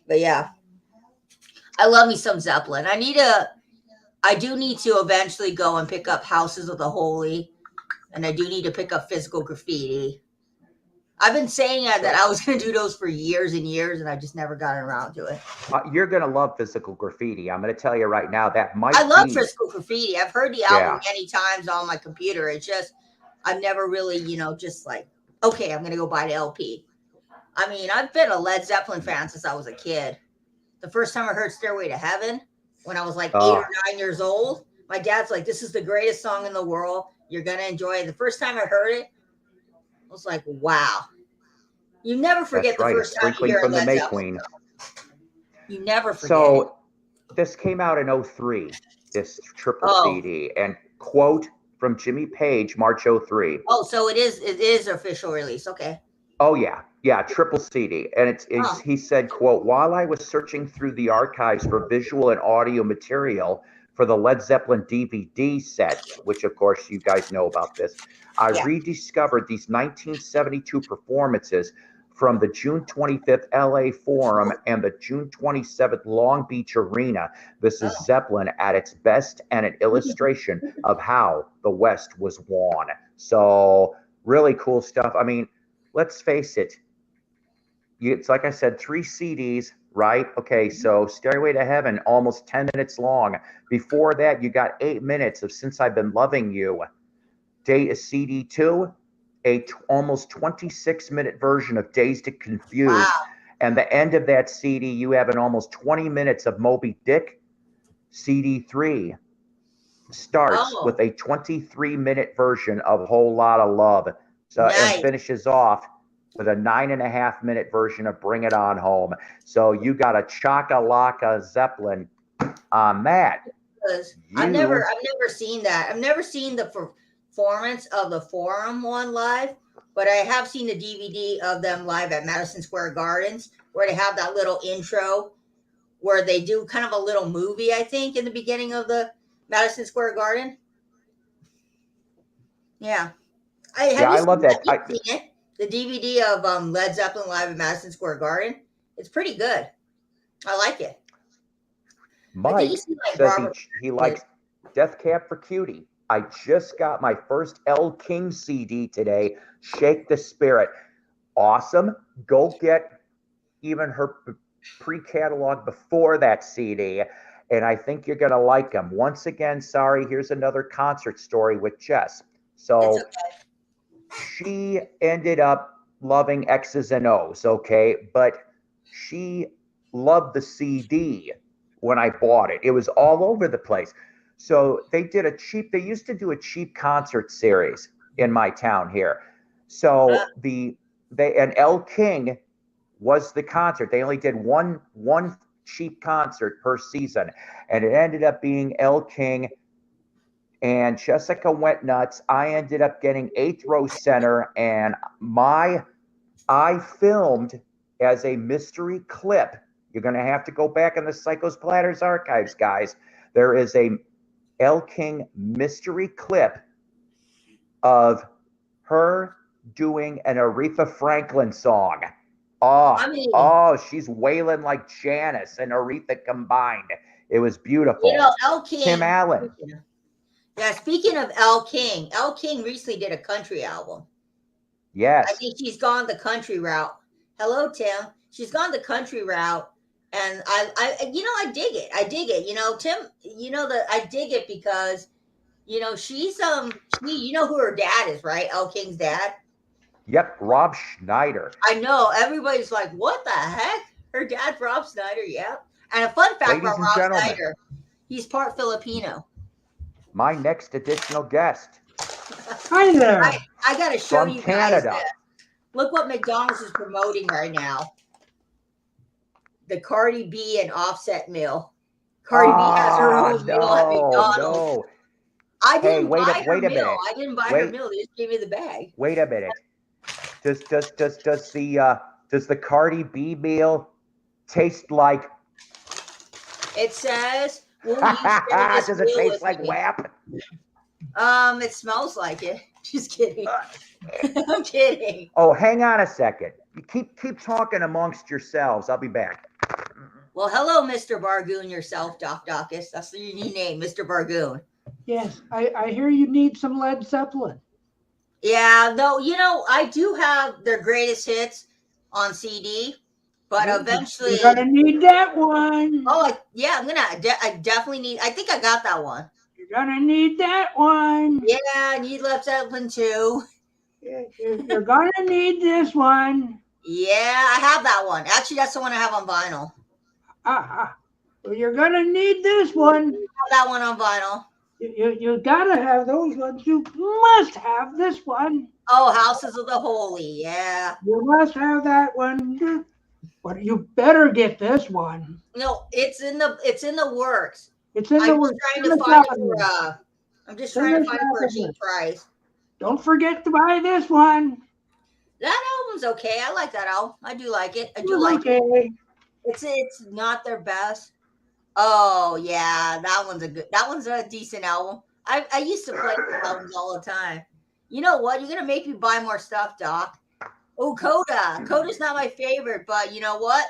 But yeah, I love me some Zeppelin. I do need to eventually go and pick up Houses of the Holy, and I do need to pick up Physical Graffiti. I've been saying that I was going to do those for years and years, and I just never got around to it. You're going to love Physical Graffiti. I'm going to tell you right now, I love Physical Graffiti. I've heard the album many times on my computer. It's just, I've never really, just like, okay, I'm going to go buy the LP. I mean, I've been a Led Zeppelin fan since I was a kid. The first time I heard Stairway to Heaven, when I was like 8 or 9 years old, my dad's like, this is the greatest song in the world. You're going to enjoy it. The first time I heard it, I was like, wow, You never forget That's right. the A first time you sprinkling hear from the Led May Zeppelin. Queen. You never forget. So this came out in 03, this triple CD, and quote from Jimmy Page, March 03. Oh, so it is official release. Okay. Oh yeah, triple CD, and he said, quote, while I was searching through the archives for visual and audio material for the Led Zeppelin DVD sets, which of course you guys know about this, I rediscovered these 1972 performances from the June 25th LA Forum and the June 27th Long Beach Arena. This is Zeppelin at its best and an illustration of how the West was won. So really cool stuff. I mean, let's face it. It's like I said, 3 CDs, right? Okay, so Stairway to Heaven, almost 10 minutes long. Before that, you got 8 minutes of Since I've Been Loving You. CD 2, almost 26-minute version of Dazed and Confused. Wow. And the end of that CD, you have an almost 20 minutes of Moby Dick. CD 3 starts with a 23-minute version of Whole Lot of Love. So and finishes off with a 9.5-minute version of Bring It On Home. So you got a Chaka-Laka Zeppelin on that. I've never seen that. I've never seen the performance of the Forum one live, but I have seen the DVD of them live at Madison Square Gardens, where they have that little intro where they do kind of a little movie, I think, in the beginning of the Madison Square Garden. Yeah. I love that. Seen it? The DVD of Led Zeppelin live at Madison Square Garden. It's pretty good. I like it. Mike says he likes Death Cab for Cutie. I just got my first Elle King CD today. Shake the Spirit. Awesome. Go get even her pre-catalog before that CD. And I think you're going to like them. Once again, sorry, here's another concert story with Jess. So she ended up loving X's and O's, okay? But she loved the CD when I bought it. It was all over the place. So they used to do a cheap concert series in my town here. So and Elle King was the concert. They only did one cheap concert per season, and it ended up being Elle King, and Jessica went nuts. I ended up getting 8th row center, and I filmed as a mystery clip. You're going to have to go back in the Psycho Splatters archives, guys. There is a Elle King mystery clip of her doing an Aretha Franklin song. She's wailing like Janice and Aretha combined. It was beautiful. You know, Elle King. Tim Allen. Yeah, speaking of Elle King recently did a country album. Yes. I think she's gone the country route. Hello, Tim. She's gone the country route. And I dig it. I dig it. You know, Tim, I dig it because, she's, you know who her dad is, right? Elle King's dad. Yep. Rob Schneider. I know. Everybody's like, what the heck? Her dad's Rob Schneider. Yeah. And a fun fact about Rob Schneider, he's part Filipino. My next additional guest. Hi there. I got to show you Canada. guys that. Look what McDonald's is promoting right now. The Cardi B and Offset meal. Cardi B has her own meal at McDonald's. No. I didn't buy her meal. I didn't buy her meal. They just gave me the bag. Wait a minute. Does the Cardi B meal taste like? It says. Does it taste like WAP? It smells like it. Just kidding. I'm kidding. Oh, hang on a second. You keep talking amongst yourselves. I'll be back. Well, hello, Mr. Bargoon yourself, Doc Docus. That's your new name, Mr. Bargoon. Yes, I hear you need some Led Zeppelin. Yeah, though, I do have their greatest hits on CD, but eventually... You're going to need that one. Oh, yeah, I definitely need... I think I got that one. You're going to need that one. Yeah, I need Led Zeppelin too. You're going to need this one. Yeah, I have that one. Actually, that's the one I have on vinyl. Well, you're going to need this one. I have that one on vinyl. You got to have those ones. You must have this one. Oh, Houses of the Holy. Yeah. You must have that one. But you better get this one. No, it's in the works. It's in the I'm just works. trying to find it for I'm just trying to find it for a cheap price. Don't forget to buy this one. That album's okay. I like that album. I do like it. I do like it. It's not their best. Oh yeah, that one's a decent album. I used to play these albums all the time. You know what? You're gonna make me buy more stuff, Doc. Oh, Coda. Coda's not my favorite, but you know what?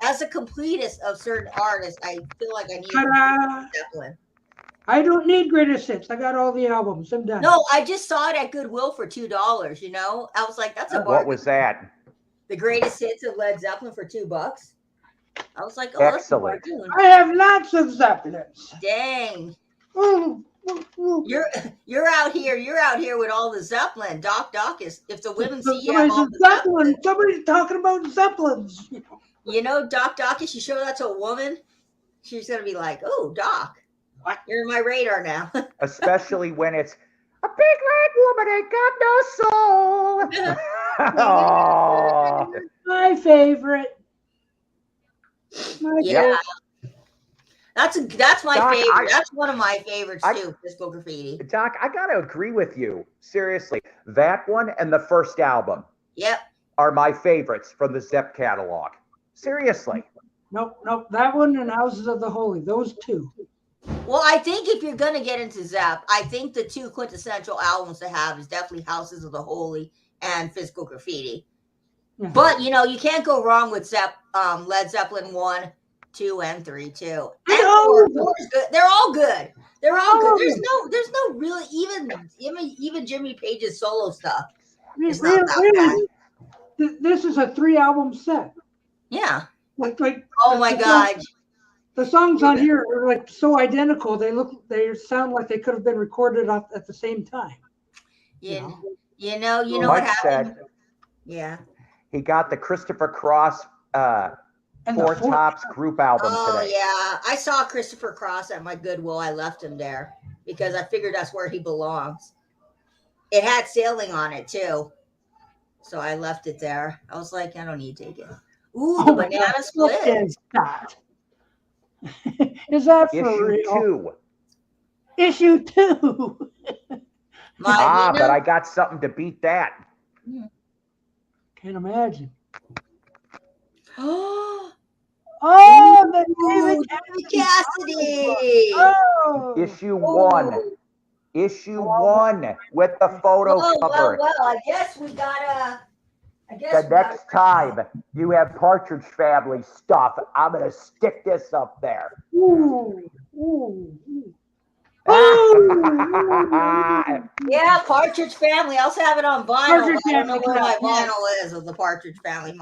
As a completist of certain artists, I feel like I need Zeppelin. I don't need greatest hits. I got all the albums. I'm done. No, I just saw it at Goodwill for $2. You know, I was like, that's a bargain. What was that? The greatest hits of Led Zeppelin for $2. I was like, oh, excellent. I have lots of Zeppelins. Dang. You're out here with all the Zeppelin. Doc is, if the women see you have all the Zeppelin. Somebody's talking about Zeppelins. You know, Doc, if you show that to a woman, she's gonna be like, oh, Doc, what? You're in my radar now. Especially when it's a big red woman ain't got no soul. Oh. My favorite. Yeah. That's my Doc, favorite. That's one of my favorites too, Disco Graffiti. Doc, I gotta agree with you. Seriously. That one and the first album. Yep. Are my favorites from the Zepp catalog. Seriously. Nope. That one and Houses of the Holy. Those two. Well, I think if you're gonna get into Zepp, I think the two quintessential albums to have is definitely Houses of the Holy and Physical Graffiti. Yeah. But you know, you can't go wrong with Led Zeppelin 1, 2, and 3 too. And 4 is good. They're all good. They're all good. There's no really even Jimmy Page's solo stuff. It's not that bad. This is a 3-album set. Yeah. Like oh my God. The songs on here are like so identical. They sound like they could have been recorded at the same time. You know what happened? Yeah. He got the Christopher Cross Four Tops group album today. Oh yeah, I saw Christopher Cross at my Goodwill. I left him there because I figured that's where he belongs. It had Sailing on it too, so I left it there. I was like, I don't need to take it. Ooh, the Banana Split. Is that for Issue real? 2. Issue 2. But I got something to beat that. Can't imagine. Oh, the David Cassidy. Oh. Issue 1. Issue 1 with the photo cover. Well, I guess we gotta. The next time you have Partridge Family stuff, I'm gonna stick this up there. Yeah, Partridge Family. I also have it on vinyl. I don't know where my vinyl is of the Partridge Family.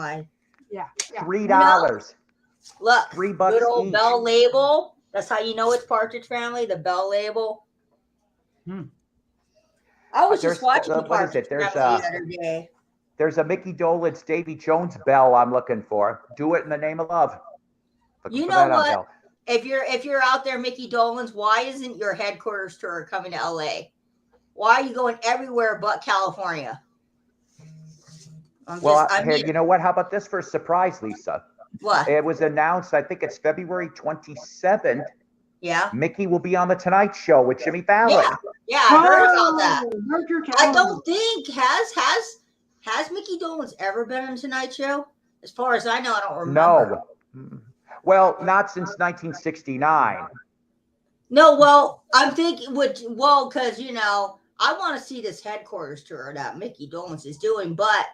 Yeah. $3. Look, $3 good old each. Bell label. That's how you know it's Partridge Family. The Bell label. I was just watching the Partridge Family the other day. There's a Mickey Dolenz, Davy Jones bell I'm looking for. Do it in the name of love. You know what? If you're out there, Mickey Dolenz, why isn't your headquarters tour coming to LA? Why are you going everywhere but California? You know what? How about this for a surprise, Lisa? What? It was announced, I think it's February 27th. Yeah. Mickey will be on the Tonight Show with Jimmy Fallon. Yeah, I heard about that. I don't think has Mickey Dolenz ever been on Tonight Show? As far as I know, I don't remember. No. Well, not since 1969. No, well, I'm thinking, because, I want to see this headquarters tour that Mickey Dolenz is doing, but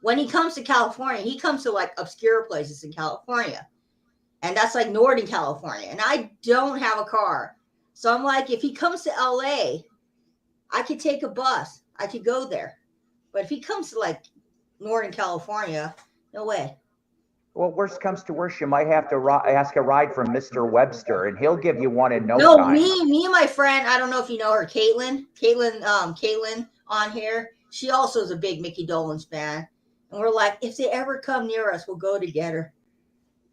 when he comes to California, he comes to, like, obscure places in California, and that's, like, Northern California, and I don't have a car, so I'm like, if he comes to L.A., I could take a bus. I could go there, but if he comes to, like, Northern California, no way. Well, worst comes to worst, you might have to ask a ride from Mr. Webster, and he'll give you one in no time. Me and my friend, I don't know if you know her, Caitlin on here. She also is a big Mickey Dolenz fan. And we're like, if they ever come near us, we'll go together.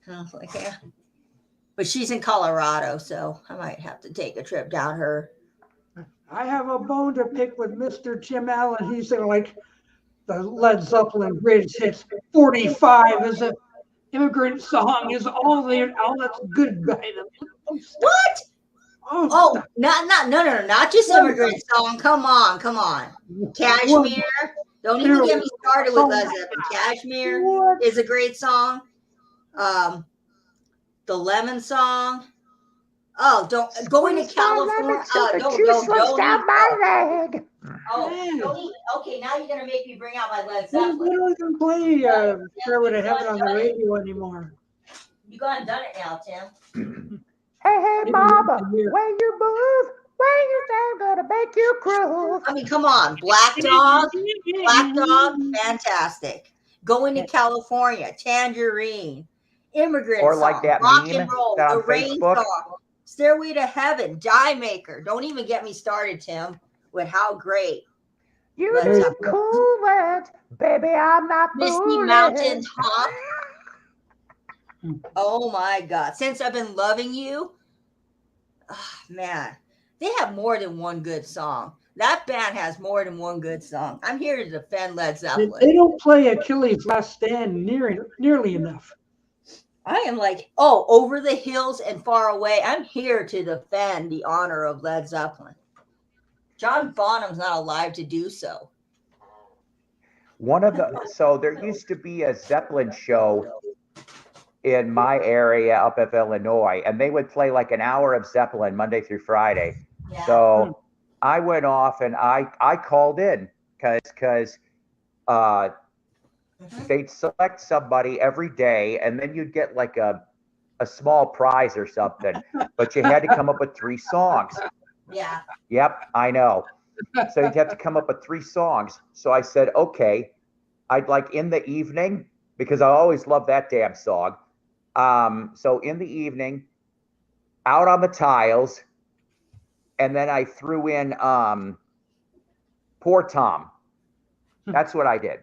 And I was like, yeah. But she's in Colorado, so I might have to take a trip down her. I have a bone to pick with Mr. Jim Allen. He's like, the Led Zeppelin greatest hits 45 is a immigrant song is all that's good by them. What? Oh, not just immigrant song. Come on. Cashmere. Don't even get me started with Led Zeppelin. Cashmere is a great song. The Lemon Song. Oh, don't going to California. Don't down my leg. Oh, don't even. Okay, now you're gonna make me bring out my Led Zeppelin. We don't even play Stairway to Heaven on the radio anymore. You gone and done it now, Tim. Hey, mama, when you move, when you say gonna make you groove. I mean, come on, Black Dog, fantastic. Going to California, Tangerine, Immigrant or Song, like that Rock meme and Roll, on The Rain Facebook. Song, Stairway to Heaven, Die Maker. Don't even get me started, Tim, with how great. You look cool, baby. I'm not Misty Mountain Top. Oh my God! Since I've been loving you, man, they have more than one good song. That band has more than one good song. I'm here to defend Led Zeppelin. They don't play Achilles' Last Stand nearly enough. I am like, Over the Hills and Far Away. I'm here to defend the honor of Led Zeppelin. John Bonham's not alive to do so. So there used to be a Zeppelin show in my area up of Illinois, and they would play like an hour of Zeppelin Monday through Friday. Yeah. So I went off and I called in because they'd select somebody every day, and then you'd get like a small prize or something, but you had to come up with 3 songs. Yeah. Yep, I know. So you'd have to come up with 3 songs. So I said, okay, I'd like in the evening, because I always love that damn song. So in the evening, Out on the Tiles, and then I threw in Poor Tom. That's what I did.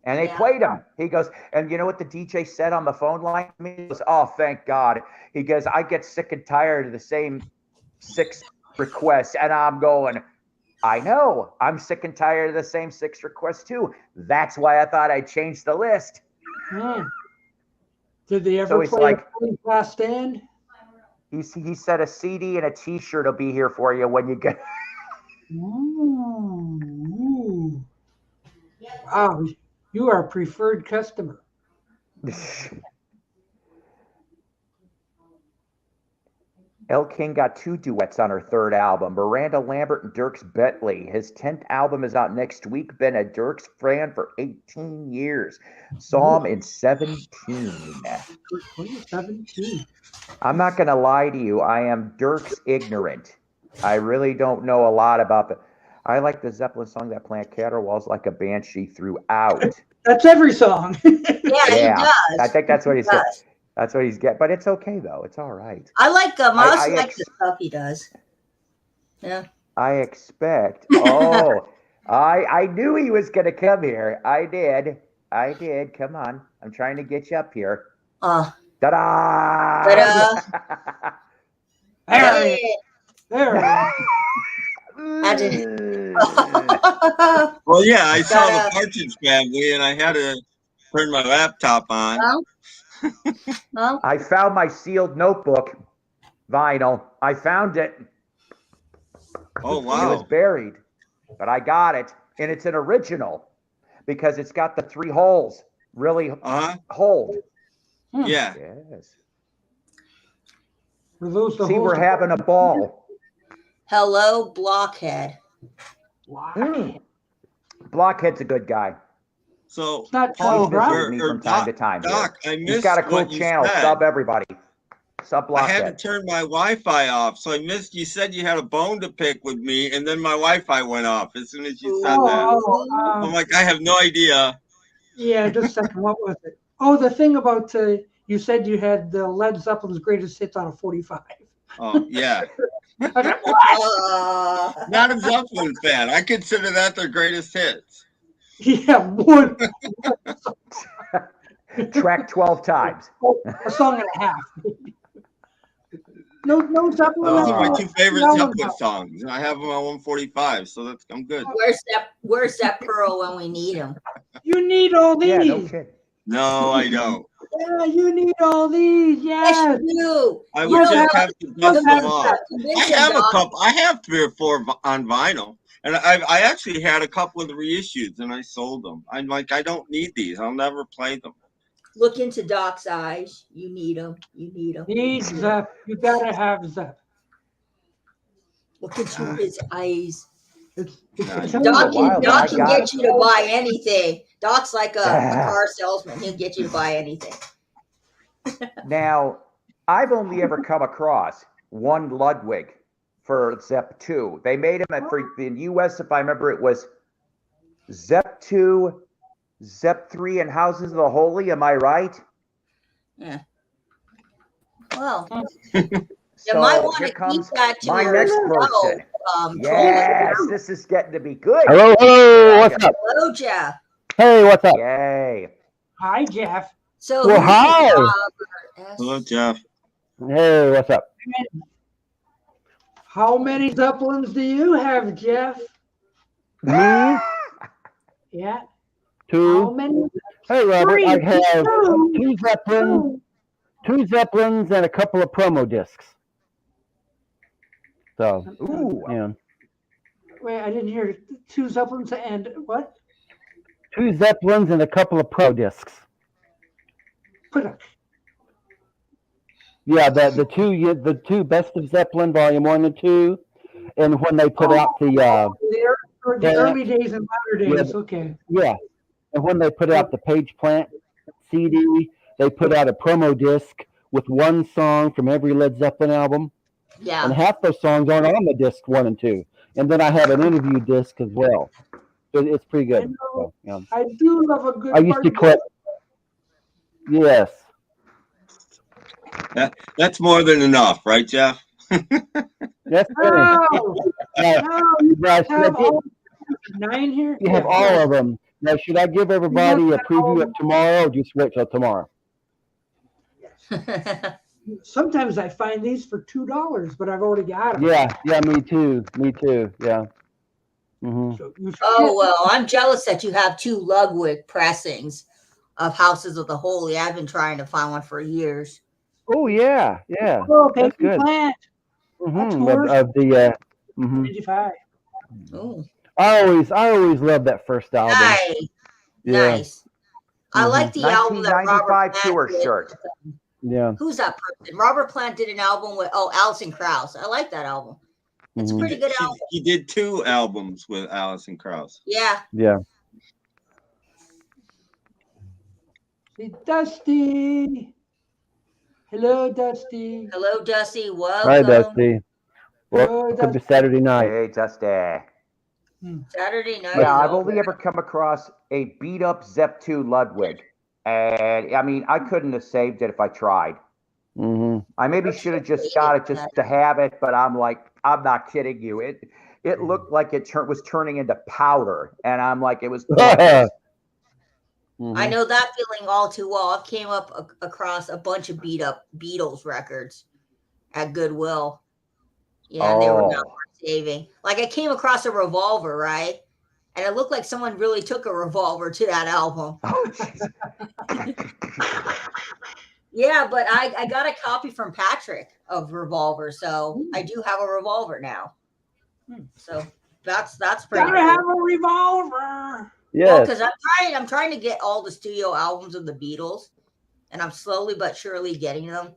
And they played him. He goes, and you know what the DJ said on the phone line to me? He goes, oh, thank God. He goes, I get sick and tired of the same 6 requests. And I'm going, I know. I'm sick and tired of the same 6 requests too. That's why I thought I'd change the list. Did they ever play Achilles' Last Stand? He said a CD and a T-shirt will be here for you when you get. Ooh. Wow, you are a preferred customer. Elle King got 2 duets on her 3rd album. Miranda Lambert and Dierks Bentley. His 10th album is out next week. Been a Dierks fan for 18 years. Saw him in 17. 17. I'm not going to lie to you. I am Dierks ignorant. I really don't know a lot about the. I like the Zeppelin song that Plant Caterwaul's like a banshee throughout. That's every song. Yeah, he does. I think that's what he said. That's what he's getting, but it's okay though. It's all right. I like I also like the stuff he does. Yeah. I expect. Oh, I knew he was going to come here. I did. Come on, I'm trying to get you up here. Ta-da! Ta-da! There. Well, yeah, I saw the Partridge Family, and I had to turn my laptop on. Well, I found my sealed notebook vinyl. I found it. Oh, wow. It was buried, but I got it. And it's an original because it's got the 3 holes really hold. Yeah. Yes. See, we're having a ball. Hello, Blockhead. Blockhead's a good guy. So, Paul, visits me from time to time. Doc, I missed He's got a cool channel. Sub everybody. Sub Blockhead. I had to turn my Wi-Fi off, so I missed. You said you had a bone to pick with me, and then my Wi-Fi went off as soon as you said that. I'm like, I have no idea. Yeah, just a second. What was it? Oh, the thing about you said you had the Led Zeppelin's greatest hits on a 45. Oh, yeah. What? Not a Zeppelin fan. I consider that their greatest hits. Yeah, one. Track 12 times. A song and a half. No Zeppelin. Those are my two favorite No, Zeppelin no. songs. And I have them on 145, so I'm good. Where's that Pearl when we need him? You need all these. Yeah, no kidding. No, I don't. Yeah, you need all these. Yes, Yes. you do. I You would know just how- have to dust them off. Convince I him, have a Doc. couple. I have 3 or 4 on vinyl, and I actually had a couple of the reissues, and I sold them. I'm like, I don't need these. I'll never play them. Look into Doc's eyes. You need him. You need him. Need Zepp. You gotta have Zepp. Look into his eyes. It's Yeah. Doc while, but I can got get you to buy anything. Doc's like a car salesman. He'll get you to buy anything. Now, I've only ever come across one Ludwig for Zep 2. They made him for the US, if I remember, it was Zep 2, Zep 3, and Houses of the Holy. Am I right? Yeah. Well, So you might want here to keep comes that to my next person. Yes, this is getting to be good. Hello, hello, what's up? Hello, Jeff. Hey, what's up? Yay. Hi, Jeff. So, Well, who's hi. Robert? Hello, Jeff. Hey, what's up? How many Zeppelins do you have, Jeff? Me? Yeah. How Two. many? Hey, Robert, Three. I have Two. two Zeppelins and a couple of promo discs. So, Ooh. yeah. Wait, I didn't hear. 2 Zeppelins and what? Two Zeppelins and a couple of pro discs. Put a Yeah, the two Best of Zeppelin Volume 1 and 2, and when they put out the early days and latter days. Yeah. Okay. yeah, and when they put out the Page Plant CD, they put out a promo disc with one song from every Led Zeppelin album, and Yeah. half those songs aren't on the disc 1 and 2. And then I have an interview disc as well. It's pretty good. So, yeah. I do love a good. I used to collect. Yes. That's more than enough, right, Jeff? That's No, Now, no, you now, should I have give, all 9 here. you have all of them. Now, should I give everybody a preview of tomorrow, or just wait till tomorrow? Sometimes I find these for $2, but I've already got them. Yeah, me too. Yeah. Mm-hmm. So you Oh, well, I'm jealous that you have 2 Ludwig pressings of Houses of the Holy. I've been trying to find one for years. Oh yeah. Oh, That's Baby good. Plant. Mm-hmm. That's Of the. Mm-hmm. 95. Ooh, I always loved that first album. nice. Yeah. Nice. I like the album that Robert 1995 Plant tour did. shirt. Yeah. Who's that person? Robert Plant did an album with Alison Krauss. I like that album. It's a Mhm. pretty good album. He did 2 albums with Alison Krauss. Yeah. Yeah. Hey, Dusty. Hello, Dusty. Hello, Dusty. Welcome. Hi, Dusty. Hello, Welcome to Dusty. Saturday night. Hey, Dusty. Saturday night. Yeah, is I've over. only ever come across a beat up Zep 2 Ludwig. And I mean, I couldn't have saved it if I tried. Mm-hmm. I maybe should have just got it just to have it, but I'm like, I'm not kidding you. It looked like it was turning into powder, and I'm like, it was. pointless. I know that feeling all too well. I came up across a bunch of beat up Beatles records at Goodwill. Yeah, and they were not worth saving. Like I came across a Revolver, right? And it looked like someone really took a revolver to that album. Oh, jeez. Yeah, but I got a copy from Patrick of Revolver, so I do have a revolver now. So that's pretty Gotta cool. have a revolver. Yes. Because I'm trying to get all the studio albums of the Beatles, and I'm slowly but surely getting them.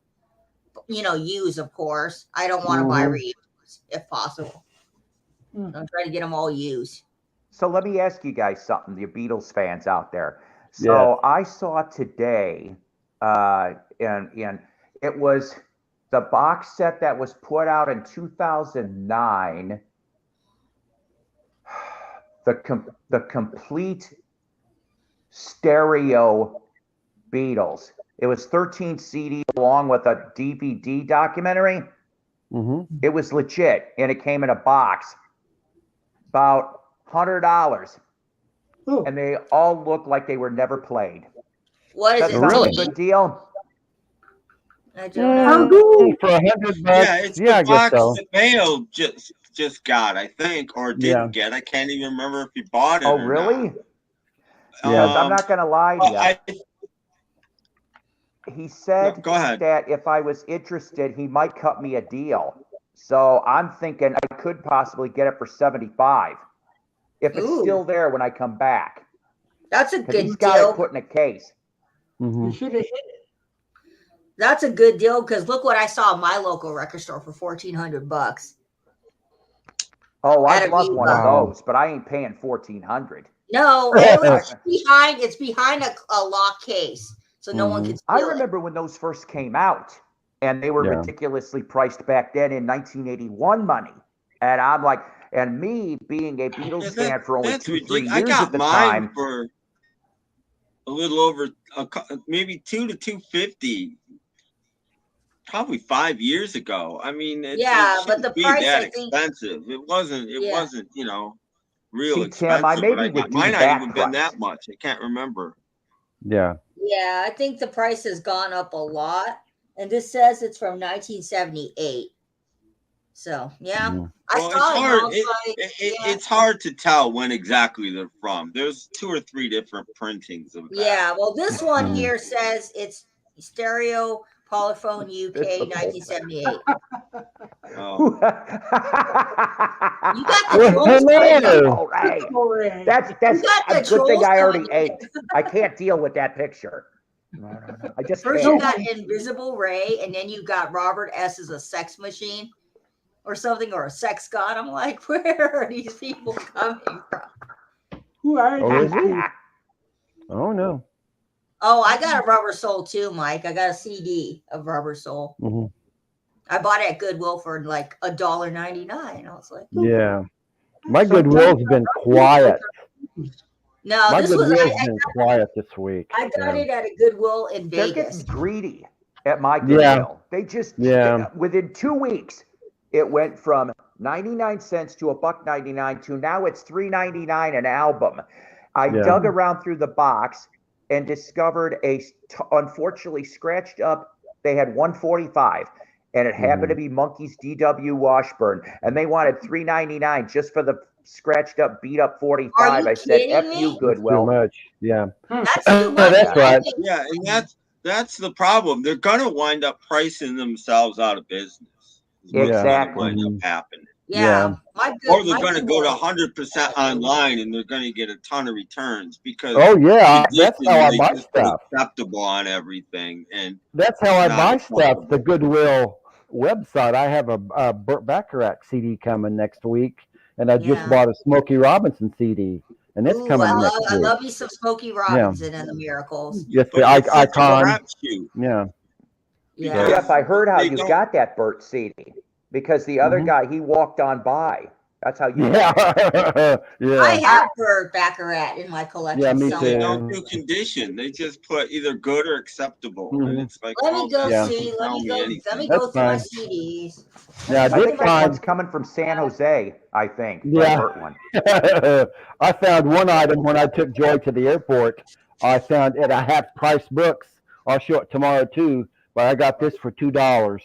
You know, used, of course. I don't want to buy reused if possible. I'm trying to get them all used. So let me ask you guys something, the Beatles fans out there. So I saw today, and it was the box set that was put out in 2009. The complete stereo Beatles. It was 13 CD along with a DVD documentary. Mm-hmm. It was legit, and it came in a box, about $100, and they all looked like they were never played. What is That it? sound Really? a good deal? I don't know. For $100. Yeah, it's Yeah, I the guess box so. that Mayo just got, I think, or didn't get. I can't even remember if he bought it. Oh, or really? not. Because I'm not going to lie to you. He said Go ahead. that if I was interested, he might cut me a deal. So I'm thinking I could possibly get it for 75 if it's Ooh. still there when I come back. That's a Because good he's got deal. it put in a case. You should have hit it. That's a good deal because look what I saw at my local record store for $1,400. Oh, At I'd a love Viva. one of those, but I ain't paying $1,400. No, it's behind a lock case, so no one can steal I it. remember when those first came out, and they were ridiculously priced back then in 1981 money. And I'm like, and me being a Beatles fan for only 2-3 years I got at the mine time. for a little over maybe $200 to $250. Probably 5 years ago. I mean, it but the shouldn't be price, that I think, expensive. It wasn't, you know, real See, expensive. Tim, I but maybe I would got do mine not that even been price. that much. I can't remember. Yeah. Yeah, I think the price has gone up a lot. And this says it's from 1978. So, yeah. I Well, saw it's it. hard. And I was like, It's hard to tell when exactly they're from. There's 2 or 3 different printings of that. Yeah, well, this one here says it's Stereo Polyphone UK 1978. Oh. You got the trolls. Oh, right. That's a good thing I already ate. I can't deal with that picture. No. I just First can't. you got Invisible Ray, and then you got Robert S. as a sex machine or something, or a sex god. I'm like, where are these people coming from? Who are these? Oh, no. Oh, I got a Rubber Soul too, Mike. I got a CD of Rubber Soul. I bought it at Goodwill for like $1.99. I was like, ooh. Yeah. My Goodwill's been quiet. No, My this was Goodwill's been quiet this week. I got it at a Goodwill in They're Vegas. getting greedy at my Goodwill. They just within 2 weeks, it went from 99 cents to $1.99 to now it's $3.99 an album. I dug around through the box and discovered unfortunately scratched up. They had 145, and it happened to be Monkey's DW Washburn, and they wanted $3.99 just for the scratched up, beat up 45. I said, "F you, Goodwill." Too much. Yeah. That's too much. That's right. Yeah, and that's the problem. They're gonna wind up pricing themselves out of business. Exactly. Wind up happening. Yeah. Or they're going to go to 100% online, and they're going to get a ton of returns because that's how I buy stuff. Acceptable on everything, and that's how I buy stuff. The Goodwill website. I have a Burt Bacharach CD coming next week, and I just bought a Smokey Robinson CD, and it's coming next week. I love you some Smokey Robinson and the Miracles. Yes, the icon. Yeah. Jeff, I heard how you got that Burt CD. Because the other guy, he walked on by. That's how you. I have Burt Bacharach in my collection. Yeah, me somewhere. too. They don't do condition. They just put either good or acceptable. And it's like, let me go see. Let me go through my CDs. Yeah, I think that one's coming from San Jose. I think. Yeah. Burt one. I found one item when I took Joy to the airport. I found it. I have price books. I'll show it tomorrow too. But I got this for $2.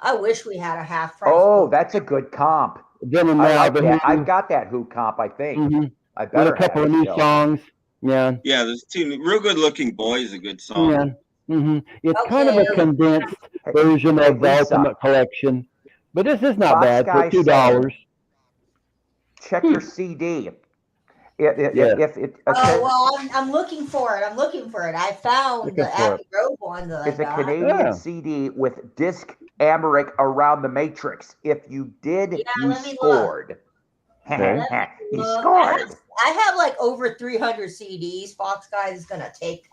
I wish we had a half price. Oh, that's a good comp. I like that. I've got that Who comp, I think. I better with a couple of new songs. Yeah. Yeah, there's 2 real good looking boys, a good song. Yeah. It's kind of a condensed version of the Ultimate Collection. But this is not bad for $2. Check your CD. I'm looking for it. I found the Abbey Road one that it's a Canadian CD with disc Amharic around the matrix. If you did, you scored. You scored. I have like over 300 CDs. Fox Guys is gonna take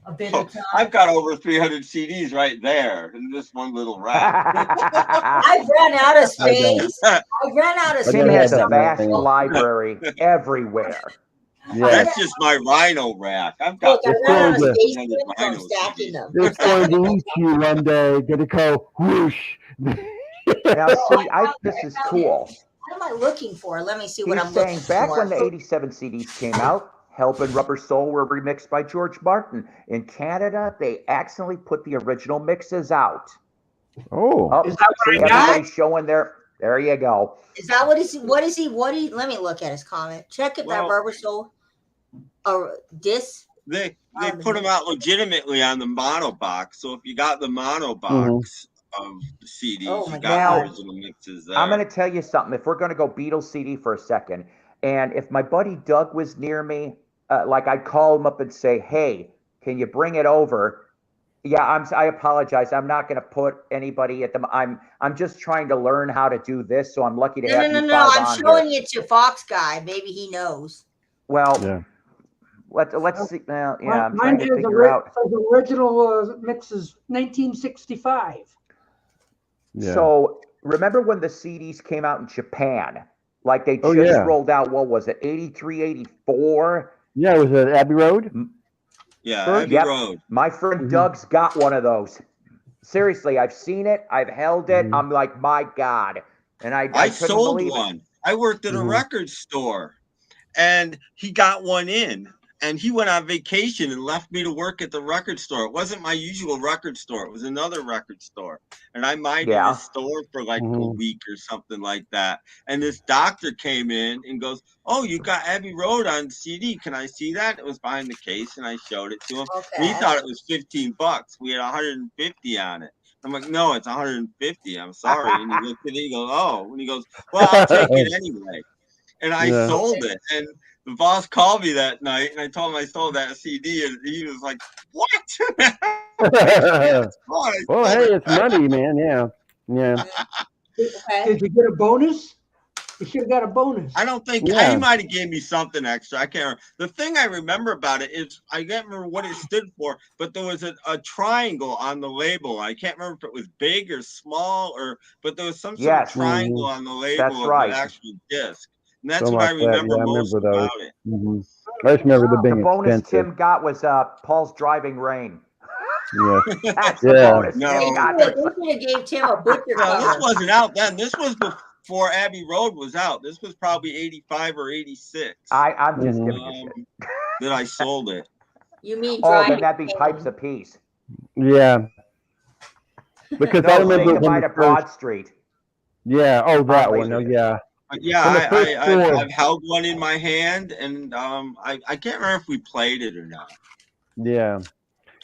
a bit of time. I've got over 300 CDs right there in this one little rack. I've run out of space. I've run out of space. Tim has a vast library everywhere. Yeah. That's just my Rhino rack. I've got I'm stacking them. It's going to eat you one day. Gonna go whoosh. Now, see, this is cool. What am I looking for? Let me see what I'm looking for. Back when the 87 CDs came out, Help and Rubber Soul were remixed by George Martin. In Canada, they accidentally put the original mixes out. Oh, Is that see, what I got? everybody's showing their. There you go. Is that what is? What is he? What he? Let me look at his comment. Check if that Well- Rubber Soul or disc. They put them out legitimately on the mono box. So if you got the mono box of the CDs, Oh my you got God. the original mixes there. I'm going to tell you something. If we're going to go Beatles CD for a second, and if my buddy Doug was near me, like I'd call him up and say, "Hey, can you bring it over?" Yeah, I apologize. I'm not going to put anybody at the. I'm just trying to learn how to do this, so I'm lucky to have you five I'm on showing here. it to Fox Guy. Maybe he knows. Well, yeah. let's see. Well, yeah, I'm trying Mine to has figure out. the original mixes 1965. Yeah. So remember when the CDs came out in Japan? Like they Oh, just yeah. rolled out. What was it? 83, 84. Yeah, was it Abbey Road? Yeah, Sure. Abbey Yep. Road. My friend Mhm. Doug's got one of those. Seriously, I've seen it. I've held it. Mhm. I'm like, my God. And I I couldn't sold believe one. I worked at a Mhm. record store, and he got one in, and he went on vacation and left me to work at the record store. It wasn't my usual record store. It was another record store, and I minded Yeah. his store for like a Mhm. week or something like that. And this doctor came in and goes, "Oh, you got Abbey Road on CD. Can I see that?" It was behind the case, and I showed it to him. And he Okay. thought it was $15. We had 150 on it. I'm like, "No, it's 150. I'm sorry." And he looked at it. He goes, "Oh," and he goes, "Well, I'll take it anyway." And I Yeah. sold it. And the boss called me that night, and I told him I sold that CD, and he was like, "What?" Well, hey, it's money, man. Yeah. Yeah. Okay. Did you get a bonus? You should have got a bonus. I don't think Yeah. he might have gave me something extra. I can't remember. The thing I remember about it is I can't remember what it stood for, but there was a triangle on the label. I can't remember if it was big or small, but there was some sort Yes. of triangle on the label That's of right. the actual disc. And that's Something what I like that. remember Yeah, I most remember those. about it. Mhm. I just remember them The being bonus expensive. Tim got was Paul's Driving Rain. Yeah. That's the Yeah. bonus No. Tim got. They should have gave Tim a butcher No, this cover. wasn't out then. This was before Abbey Road was out. This was probably 85 or 86 I'm just Mhm. giving you shit. that I sold it. You mean Oh, dry then that'd be pain. Pipes of Peace. Yeah. Because I No, remember Say when Goodbye the to Broad first. Street. Yeah. Oh, that one. Oh, Laserdisc. yeah. But yeah, When the first four. I've held one in my hand, and I can't remember if we played it or not. Yeah.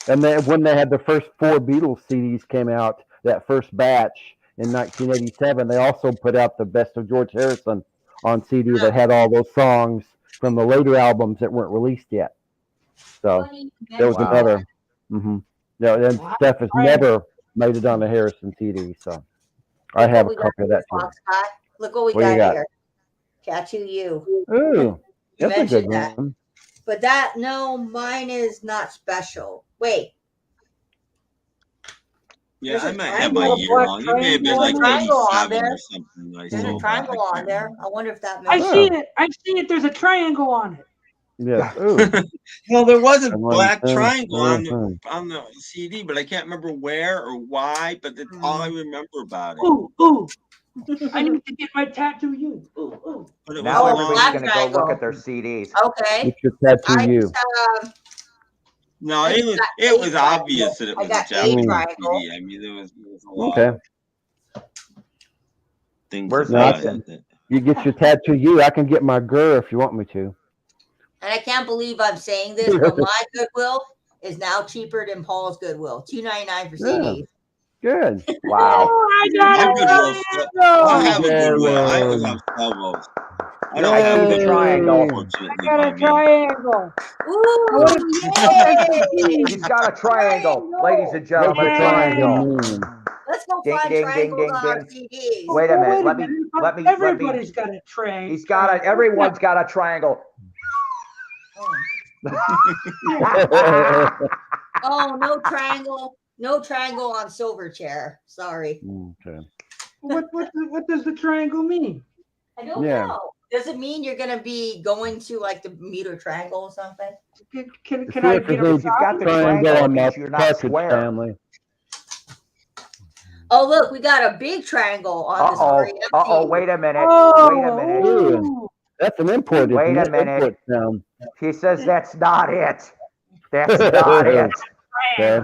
And then when they had the first 4 Beatles CDs came out, that first batch in 1987, they also put out the best of George Harrison on CD that had all those songs from the later albums that weren't released yet. So there was Wow. another. Yeah, and Wow. stuff has never made it on the Harrison CD. So I have a copy of that too. Fox Guy. Look what we What do you got got? here. Tattoo You. Ooh, You that's a good mentioned that. one. But no, mine is not special. Wait. Yeah, There's I a might have my triangle, year black wrong. It may have been triangle. like Triangle on 87 there. or something. I There's a sold that. triangle I on can't there. remember. I wonder if that I makes see it. I see it. There's a triangle on it. Yes. Ooh. Well, there was a That black one, triangle on mhm. the CD, but I can't remember where or why. But that's all I remember about it. Ooh. I need to get my tattoo. You. Ooh. But it Now was everybody's black going to go look triangle. at their CDs. Okay. It's your tattoo. I You. just, No, I it was got it a was triangle. obvious that it I was a got a Japanese triangle. CD. I mean, there was a lot Okay. of things Where's about Mason? it. You get your tattoo. You. I can get my girl if you want me to. And I can't believe I'm saying this, but my Goodwill is now cheaper than Paul's Goodwill. $2.99 for CDs. Good. Wow. I My got a Goodwill. triangle. I have a Goodwill. I Yeah. always have salvos. I Nice. don't have He's a Goodwill, triangle. I unfortunately, got by a me. triangle. Ooh, yay! He's got a triangle, ladies and What's gentlemen. a A triangle triangle. mean? Let's go Ding, find ding, triangles ding, on ding, our ding. CDs. Wait a minute. Let me. Everybody's got a triangle. He's got a. Everyone's got a triangle. Oh, no triangle. No triangle on Silverchair. Sorry. Okay. What does the triangle mean? I don't Yeah. know. Does it mean you're going to be going to like the Bermuda Triangle or something? Can See I if get there's If you've got the triangle triangle, it on my means you're not partridge square. family. Oh, look, we got a big triangle on this. Uh oh. Wait a minute. Oh, Wait a minute. Ooh. That's an import. Wait a isn't it? minute. Import sound. He says that's not it. That's not it. Okay.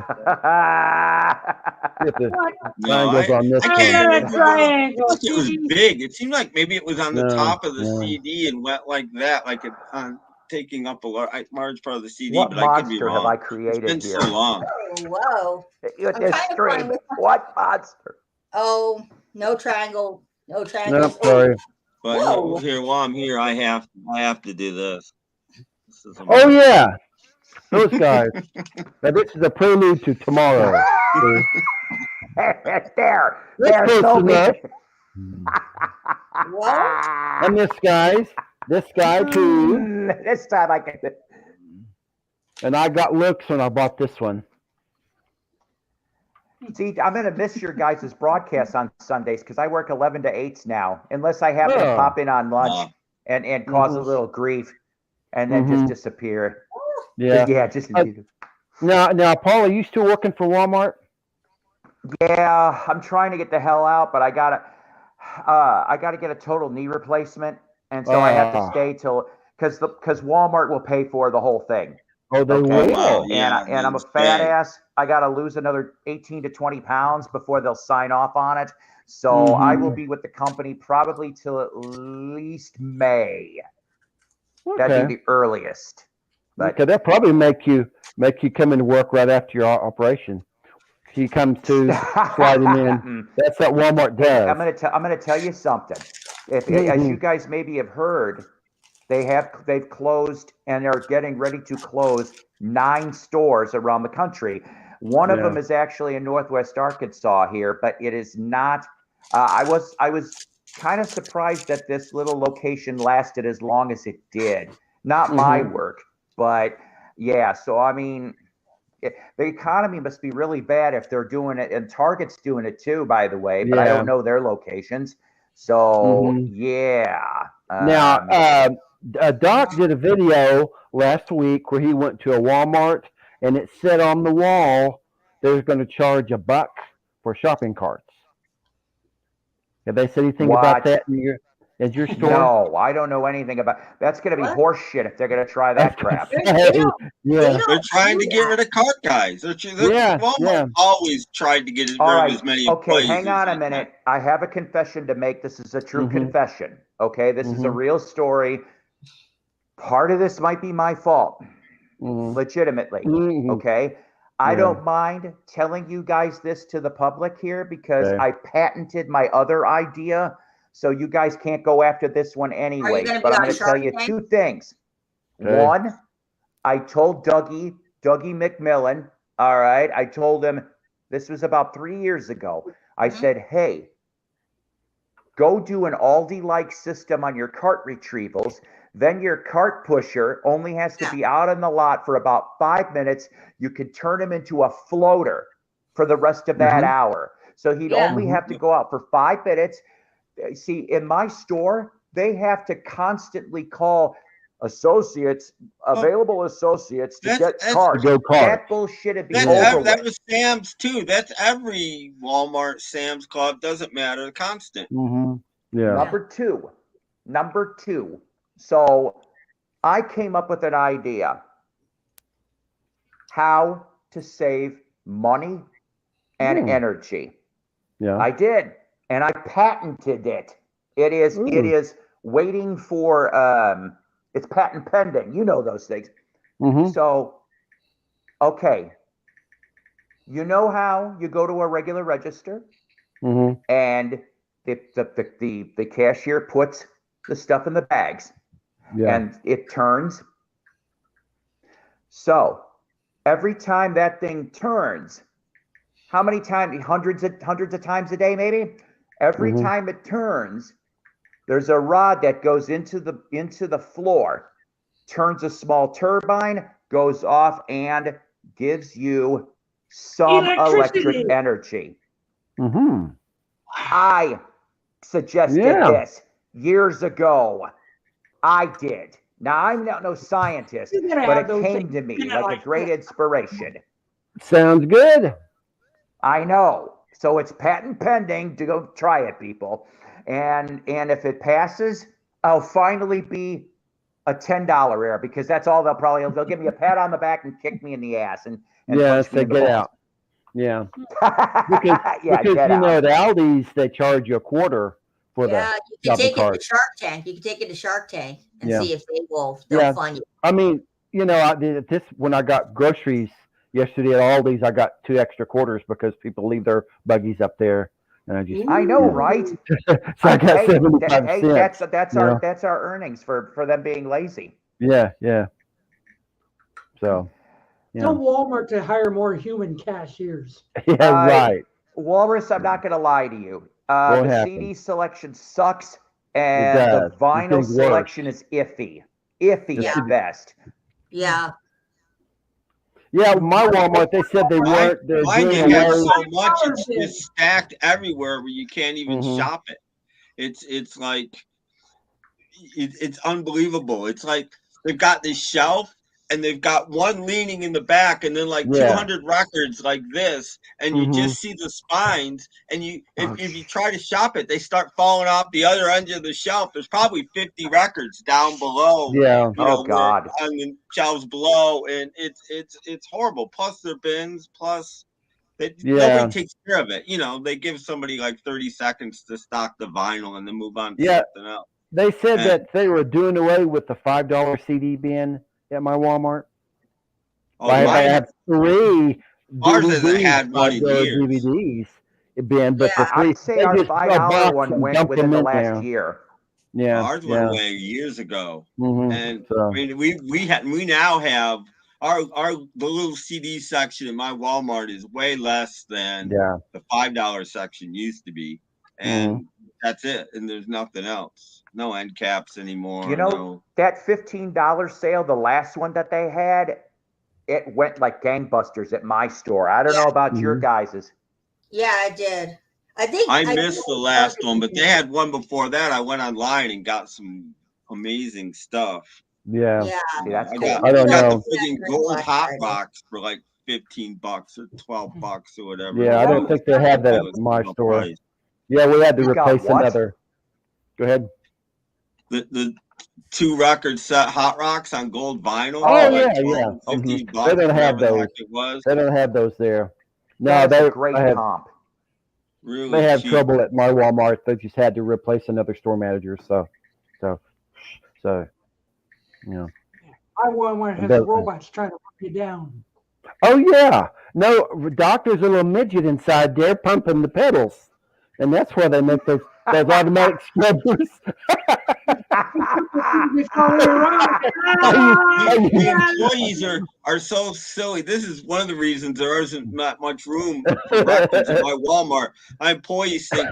Get the No, triangles on this I I can't got a one. remember. triangle. It was See? big. It seemed like maybe it was on the No, top of the no. CD and went like that, like it taking up a large part of the CD. What but I could be monster have wrong. I It's created been here? so long. Oh, whoa. With I'm this trying to stream. find this. What monster? Oh, no triangle. No No, triangles. sorry. But Whoa. here, while I'm here, I have to do this. This is Oh yeah, those guys. Now this is a prelude to tomorrow. See? there. That's There, close Sophie. enough. What? And this guy too. This time I can. And I got looks when I bought this one. See, I'm going to miss your guys' broadcasts on Sundays because I work 11 to 8s now, unless I happen to pop in on lunch and cause a little grief and then just disappear. Yeah. Yeah, just. Now, Paul, are you still working for Walmart? Yeah, I'm trying to get the hell out, but I gotta get a total knee replacement, and so I have to stay till because Walmart will pay for the whole thing. Oh, they Okay. will. Wow, yeah, and I'm a it's fat big. ass. I got to lose another 18 to 20 pounds before they'll sign off on it. So I will be with the company probably till at least May. That'd Okay. be the earliest. But Okay, that probably make you come into work right after your operation. He comes to sliding in. That's what Walmart does. I'm gonna tell you something. If as you guys maybe have heard, they've closed and are getting ready to close 9 stores around the country. One of them is actually in Northwest Arkansas here, but it is not. I was kind of surprised that this little location lasted as long as it did. Not my work, but yeah. So I mean, the economy must be really bad if they're doing it, and Target's doing it too, by the way. But I don't know their locations. So yeah. Now, Doc did a video last week where he went to a Walmart and it said on the wall they're going to charge $1 for shopping carts. Have they said anything about that in your store? No, I don't know anything about. That's going to be horse shit if they're going to try that crap. Yeah. They're trying to get rid of cart guys. Walmart always tried to get rid of as many employees. Okay, hang on a minute. I have a confession to make. This is a true confession. Okay, this is a real story. Part of this might be my fault, legitimately. Okay, I don't mind telling you guys this to the public here because I patented my other idea. So you guys can't go after this one anyway. But I'm going to tell you 2 things. One, I told Dougie McMillan, all right, I told him, this was about 3 years ago. I said, hey, go do an Aldi-like system on your cart retrievals. Then your cart pusher only has to be out on the lot for about 5 minutes. You can turn him into a floater for the rest of that hour. So he'd only have to go out for 5 minutes. See, in my store, they have to constantly call available associates to get carts. That bullshit would be over. That was Sam's too. That's every Walmart, Sam's Club. Doesn't matter. Constant. Yeah. Number two. So I came up with an idea how to save money and energy. Yeah. I did. And I patented it. It is waiting for it's patent pending. You know those things. So, okay. You know how you go to a regular register and the cashier puts the stuff in the bags and it turns. So every time that thing turns, how many times? Hundreds of times a day, maybe. Every time it turns, there's a rod that goes into the floor, turns a small turbine, goes off, and gives you some electric energy. I suggested this years ago. I did. Now, I'm not no scientist, but it came to me like a great inspiration. Sounds good. I know. So it's patent pending to go try it, people. And if it passes, I'll finally be a $10 error because that's all they'll give me a pat on the back and kick me in the ass and punch me say in the get balls. out. Yeah. Because Because you know, at Aldi's, they charge you a quarter for Yeah, the you can take shopping cart. it to Shark Tank. You can take it to Shark Tank and Yeah. see if they'll fund you. I mean, you know, I did this when I got groceries yesterday at Aldi's. I got 2 extra quarters because people leave their buggies up there, and I know, right? So I got 75 hey, cents. that's our earnings for them being lazy. Yeah. So, Tell Walmart to hire more human cashiers. Yeah, right. Walrus, I'm not going to lie to you. Won't The happen. CD selection sucks, and does. the vinyl It's selection is iffy. Iffy Yeah. at best. Yeah. Yeah, my Walmart, they said they weren't. They're Mine doing they have away. so much, it's just stacked everywhere where you can't even Mhm. shop it. It's like it's unbelievable. It's like they've got this shelf and they've got one leaning in the back and then like 200 records like this, and you just see the spines, and if you try to shop it, they start falling off the other end of the shelf. There's probably 50 records down below. Yeah. You know, God. on the shelves below, and it's horrible. Plus their bins, plus nobody takes care of it. You know, they give somebody like 30 seconds to stock the vinyl and then move on to something else. They said that they were doing away with the $5 CD bin at my Walmart. Oh, I had 3 ours hasn't had one in $5 years. DVDs bin, but the 3 I'd say our $5 one went within the last year. Yeah, ours went away years ago, Mhm. and I mean we now have the little CD section in my Walmart is way less than the $5 section used to be, and that's it. And there's nothing else. No end caps anymore. You know, that $15 sale, the last one that they had, it went like gangbusters at my store. I don't know about your guys's. Yeah, I did. I missed the last one, but they had one before that. I went online and got some amazing stuff. Yeah. See, that's cool. I don't know. The freaking gold hot box for like $15 or $12 or whatever. Yeah, I don't think they have that at my store. Price. Yeah, we had to replace another. Go ahead. The 2 record set Hot Rocks on gold vinyl. Oh, like yeah. $15. They don't have those. They don't have those there. No, that's a great comp. Really they had cheap. trouble at my Walmart. They just had to replace another store manager. So, you know. I want to have the robots trying to run you down. Oh yeah, no, doctor's a little midget inside there pumping the pedals, and that's why they make those automatic scrubbers. The employees are so silly. This is one of the reasons there isn't not much room for records in my Walmart. My employees think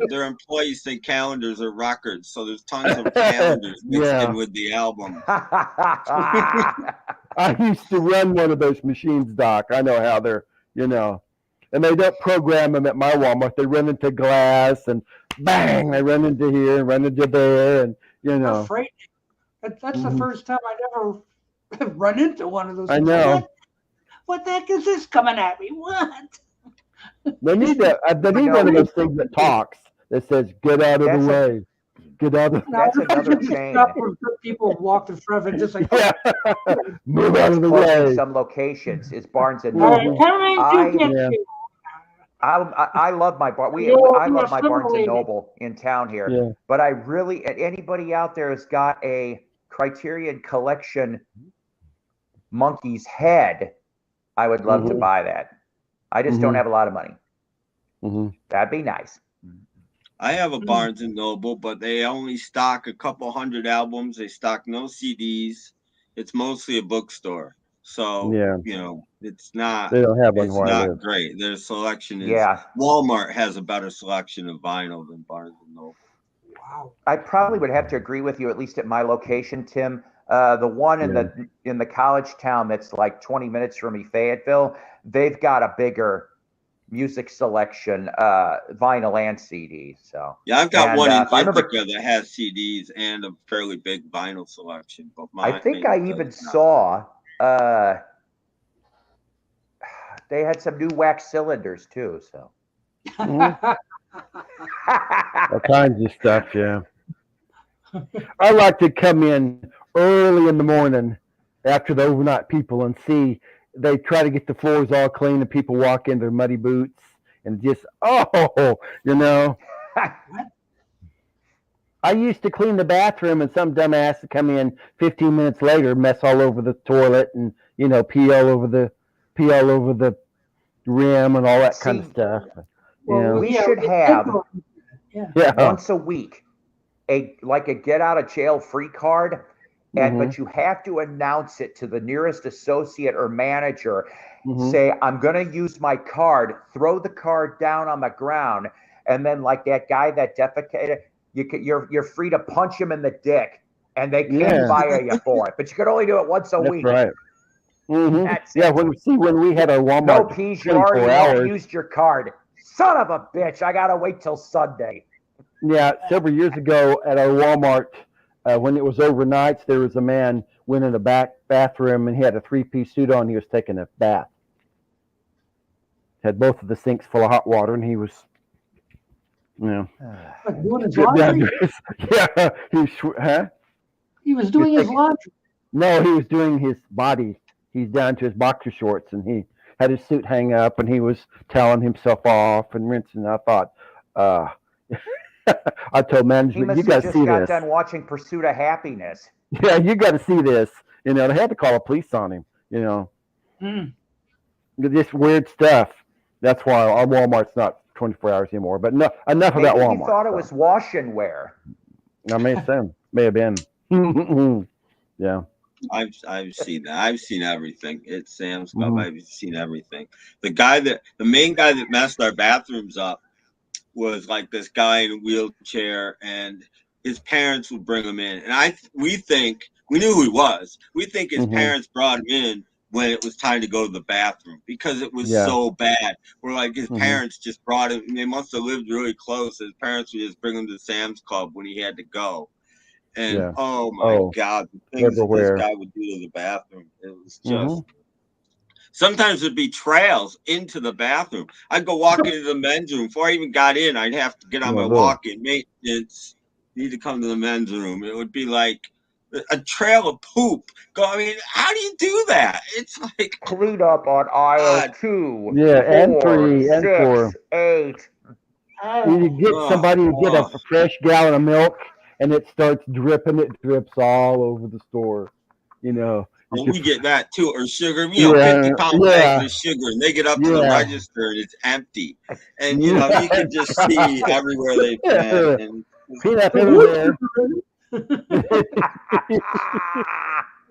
their employees think calendars are records, so there's tons of calendars mixed in with the album. I used to run one of those machines, Doc. I know how they're, and they don't program them at my Walmart. They run into glass and bang, they run into here and run into there, and That's frightening. That's the first time I ever run into one of those. I know. What the heck is this coming at me? What? They need one of those things that talks that says, "Get out of the way." Get out of. That's another chain. People walk in front of it just like move out of the way. Some locations is Barnes and Noble. I love my bar. I love my Barnes and Noble in town here. But I really, anybody out there has got a Criterion Collection monkey's head, I would love to buy that. I just don't have a lot of money. That'd be nice. I have a Barnes and Noble, but they only stock a couple hundred albums. They stock no CDs. It's mostly a bookstore. So, it's not, they don't have one. It's not great. Their selection is, Walmart has a better selection of vinyl than Barnes and Noble. Wow. I probably would have to agree with you, at least at my location, Tim. The one in the college town that's like 20 minutes from me, Fayetteville, they've got a bigger music selection, vinyl and CDs. So I've got one in Ithaca that has CDs and a fairly big vinyl selection. But I think I even saw they had some new wax cylinders too. So all kinds of stuff, I like to come in early in the morning after the overnight people and see they try to get the floors all clean and people walk in their muddy boots and just, you know. I used to clean the bathroom and some dumbass would come in 15 minutes later, mess all over the toilet and, you know, pee all over the rim and all that kind of See, stuff. Well, we yeah, should it- have Yeah. once a week a get out of jail free card, and Mhm. but you have to announce it to the nearest associate or manager. Mhm. Say, I'm going to use my card. Throw the card down on the ground, and then like that guy that defecated, you're free to punch him in the dick, and they can't Yeah. fire you for it. But you can only do it once a That's week. right. Mhm. That's Yeah, it. when we had our No, Walmart Pease, you already 24 hours. used your card. Son of a bitch! I gotta wait till Sunday. Yeah, several years ago at our Walmart, when it was overnights, there was a man went in the bathroom and he had a 3-piece suit on. He was taking a bath. Had both of the sinks full of hot water, and he was, you know, Like doing his down laundry. to his, yeah, huh? He was doing his laundry. No, he was doing his body. He's down to his boxer shorts, and he had his suit hang up, and he was toweling himself off and rinsing. I thought, I told He management, must you have got to just see got this. done watching Pursuit of Happiness. Yeah, you got to see this. You know, they had to call the police on him. You know, Mm. just weird stuff. That's why our Walmart's not 24 hours anymore. But no, enough Maybe about he Walmart. thought it was wash and wear. I may have been. Yeah. I've seen that. I've seen everything. It's Sam's Club. Mhm. I've seen everything. The main guy that messed our bathrooms up was like this guy in a wheelchair, and his parents would bring him in. And we knew who he was. We think his Mhm. parents brought him in when it was time to go to the bathroom because it was Yeah. so bad. We're like, his Mhm. parents just brought him. They must have lived really close. His parents would just bring him to Sam's Club when he had to go. And Yeah. oh my Oh, God, the things that everywhere. this guy would do to the bathroom, it was just. Mhm. Sometimes it'd be trails into the bathroom. I'd go walk into the men's room. Before I even got in, I'd have to get on Yeah, my really. walk-in maintenance. Need to come to the men's room. It would be like a trail of poop. I mean, how do you do that? It's like Clean up on aisle God. 2, Yeah, and 4, 3, and 4. 6, 8. You get somebody to get a fresh gallon of milk, and it starts dripping. It drips all over the store. You know. Well, we get that too, or sugar. 50-pound bags of sugar, and they get up to the register and it's empty. And you can just see everywhere they've been. And peanut everywhere.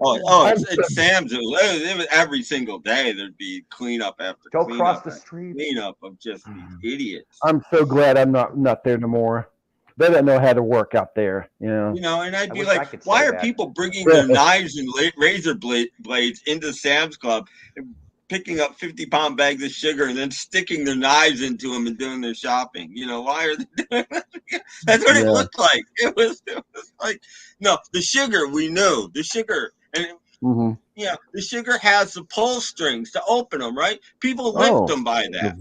It's Sam's. It was every single day. There'd be cleanup after Don't cleanup cross the street. Cleanup of just these idiots. I'm so glad I'm not there no more. They don't know how to work out there, you know. And I'd be wish I like, could why say are that. people bringing their knives and razor blades into Sam's Club, and picking up 50-pound bags of sugar and then sticking their knives into them and doing their shopping? Why are they doing that? That's what it looked like. It was like, no, the sugar, we knew. The sugar, and the sugar has the pull strings to open them, right? People lift them by that.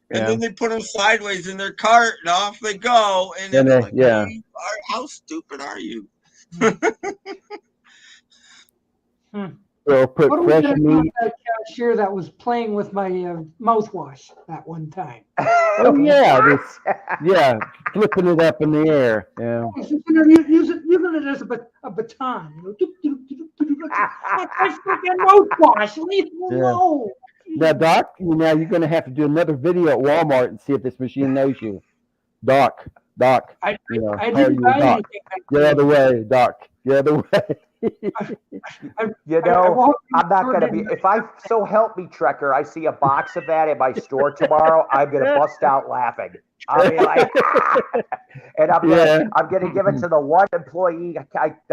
And then they put them sideways in their cart, and off they go. And it's like, how stupid are you? Or put What are we fresh going to do with meat. that cashier that was playing with my mouthwash that one time? Oh yeah, flipping it up in the air. Yeah. Using it as a baton. I freaking mouthwash. Leave me alone. Now, Doc, you're going to have to do another video at Walmart and see if this machine knows you. Doc. I how didn't you, buy Doc? anything. Get out of the way, Doc. Get out of the way. I'm not going to be, if I, so help me, Trekker, I see a box of that in my store tomorrow, I'm going to bust out laughing. I'll be like, and I'm going to give it to the one employee,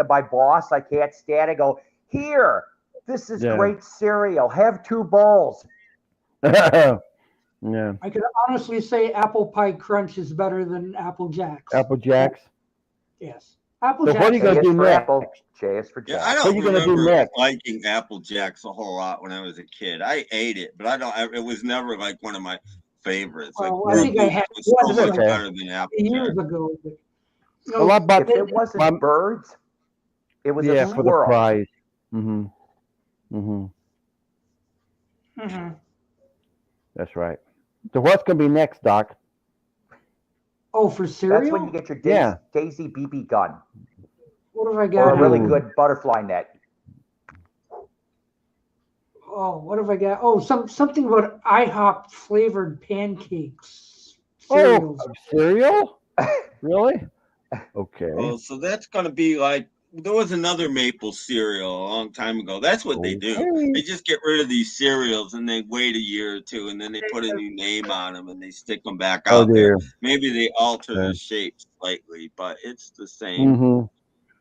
my boss, I can't stand it, go, here, this is great cereal, have 2 bowls. Yeah. I could honestly say Apple Pie Crunch is better than Apple Jacks. Apple Jacks? Yes. Apple So Jacks. what are you going to do next? J is for Jack. I don't remember liking Apple Jacks a whole lot when I was a kid. I ate it, but it was never like one of my favorites. Well, like, I think I had was so one much better than Apple years Jacks. ago. Well, I bought If it wasn't birds, it was a for the squirrel. prize. Mm-hmm. Mm-hmm. Mm-hmm. That's right. So what's going to be next, Doc? Oh, for cereal? That's when you get your Daisy BB gun What have I or got? a really good butterfly net. Oh, what have I got? Oh, something about IHOP flavored pancakes. Oh, Cereals. cereal? Really? Okay. Oh, so that's gonna be like there was another maple cereal a long time ago. That's what they do. Okay. They just get rid of these cereals and they wait a year or two and then they put a new name on them and they stick them back Oh, out there. dear. Maybe they alter Yeah. the shape slightly, but it's the same Mm-hmm.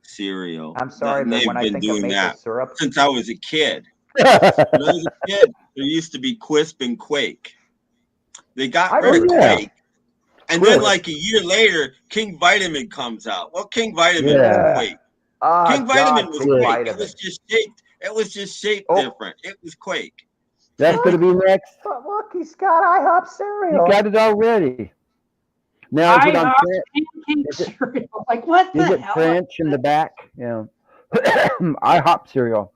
cereal. I'm sorry, And but they've when I been think of doing maple that syrup, since I was a kid. When I was a kid, there used to be Quisp and Quake. They got I rid of remember that. Quake. And then, Quisp. like a year later, King Vitamin comes out. Well, King Vitamin Yeah. was Quake. King Vitamin was King Quake. Vitamin. It was just shaped. It was just shaped Oh. different. It was Quake. That's going to be next. But look, he's got IHOP You cereal. got it already. Now, is it on IHOP French? pancake Is it- cereal. Like, what Is the it hell? French in the back? Yeah. IHOP cereal.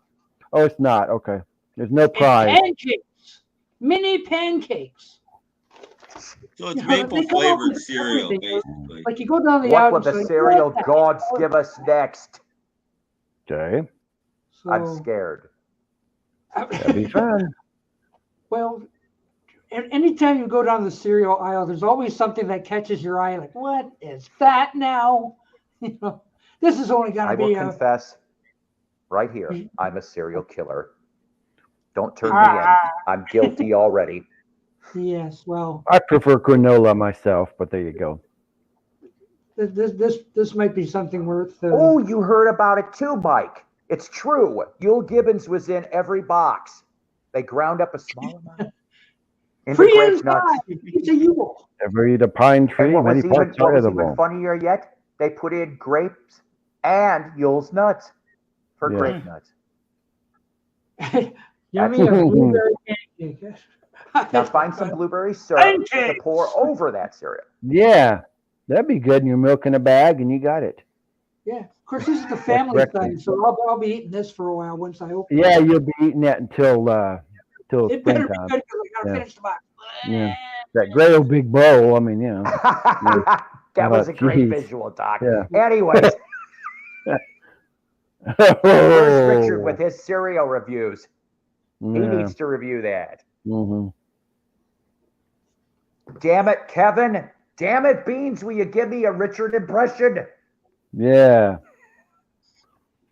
Oh, it's not. Okay. There's no It's prize. pancakes. Mini pancakes. So it's You know, maple they come up flavored with cereal, everything. basically. Like you go down the What aisle will and the say, cereal what the gods hell? give us next? Okay. So, I'm scared. That'd be fun. Well, anytime you go down the cereal aisle, there's always something that catches your eye. Like, what is that now? You know, this is only going I to will be confess right here, I'm a serial killer. Don't turn me in. Ah. I'm guilty already. Yes. Well, I prefer granola myself, but there you go. this might be something worth. Oh, you heard about it too, Mike. It's true. Yule Gibbons was in every box. They ground up a small amount into Free grape inside. nuts. It's a Yule. Ever eat a pine tree? And what Many was even, parts are edible. funnier yet? They put in grapes and Yule's nuts for Yeah. grape nuts. Yummy a blueberry pancake. Now find some blueberry syrup to Pancakes. pour over that cereal. Yeah. That'd be good. And you're milking a bag and you got it. Yeah. Of course, this is the family breakfast. thing, so I'll be eating this for a while once I open. Yeah, you'll be eating that until It better be springtime. good because I gotta Yeah. finish the box. Yeah. That great old big bowl. I mean, you know. That was a great geez. visual, Doc. Yeah. Anyways, where's Richard with his cereal reviews? He needs to review that. Mm-hmm. Damn it, Kevin. Damn it, Beans. Will you give me a Richard impression? Yeah.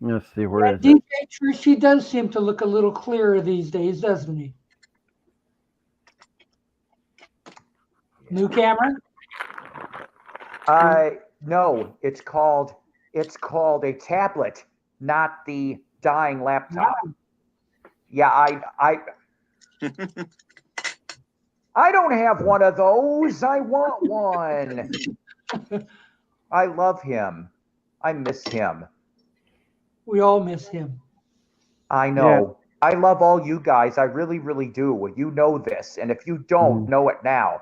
Let's see, where is DJ it? Trish, he does seem to look a little clearer these days, doesn't he? New camera? No, it's called a tablet, not the dying laptop. Yeah, I don't have one of those. I want one. I love him. I miss him. We all miss him. I know. I love all you guys. I really, really do. You know this. And if you don't, know it now.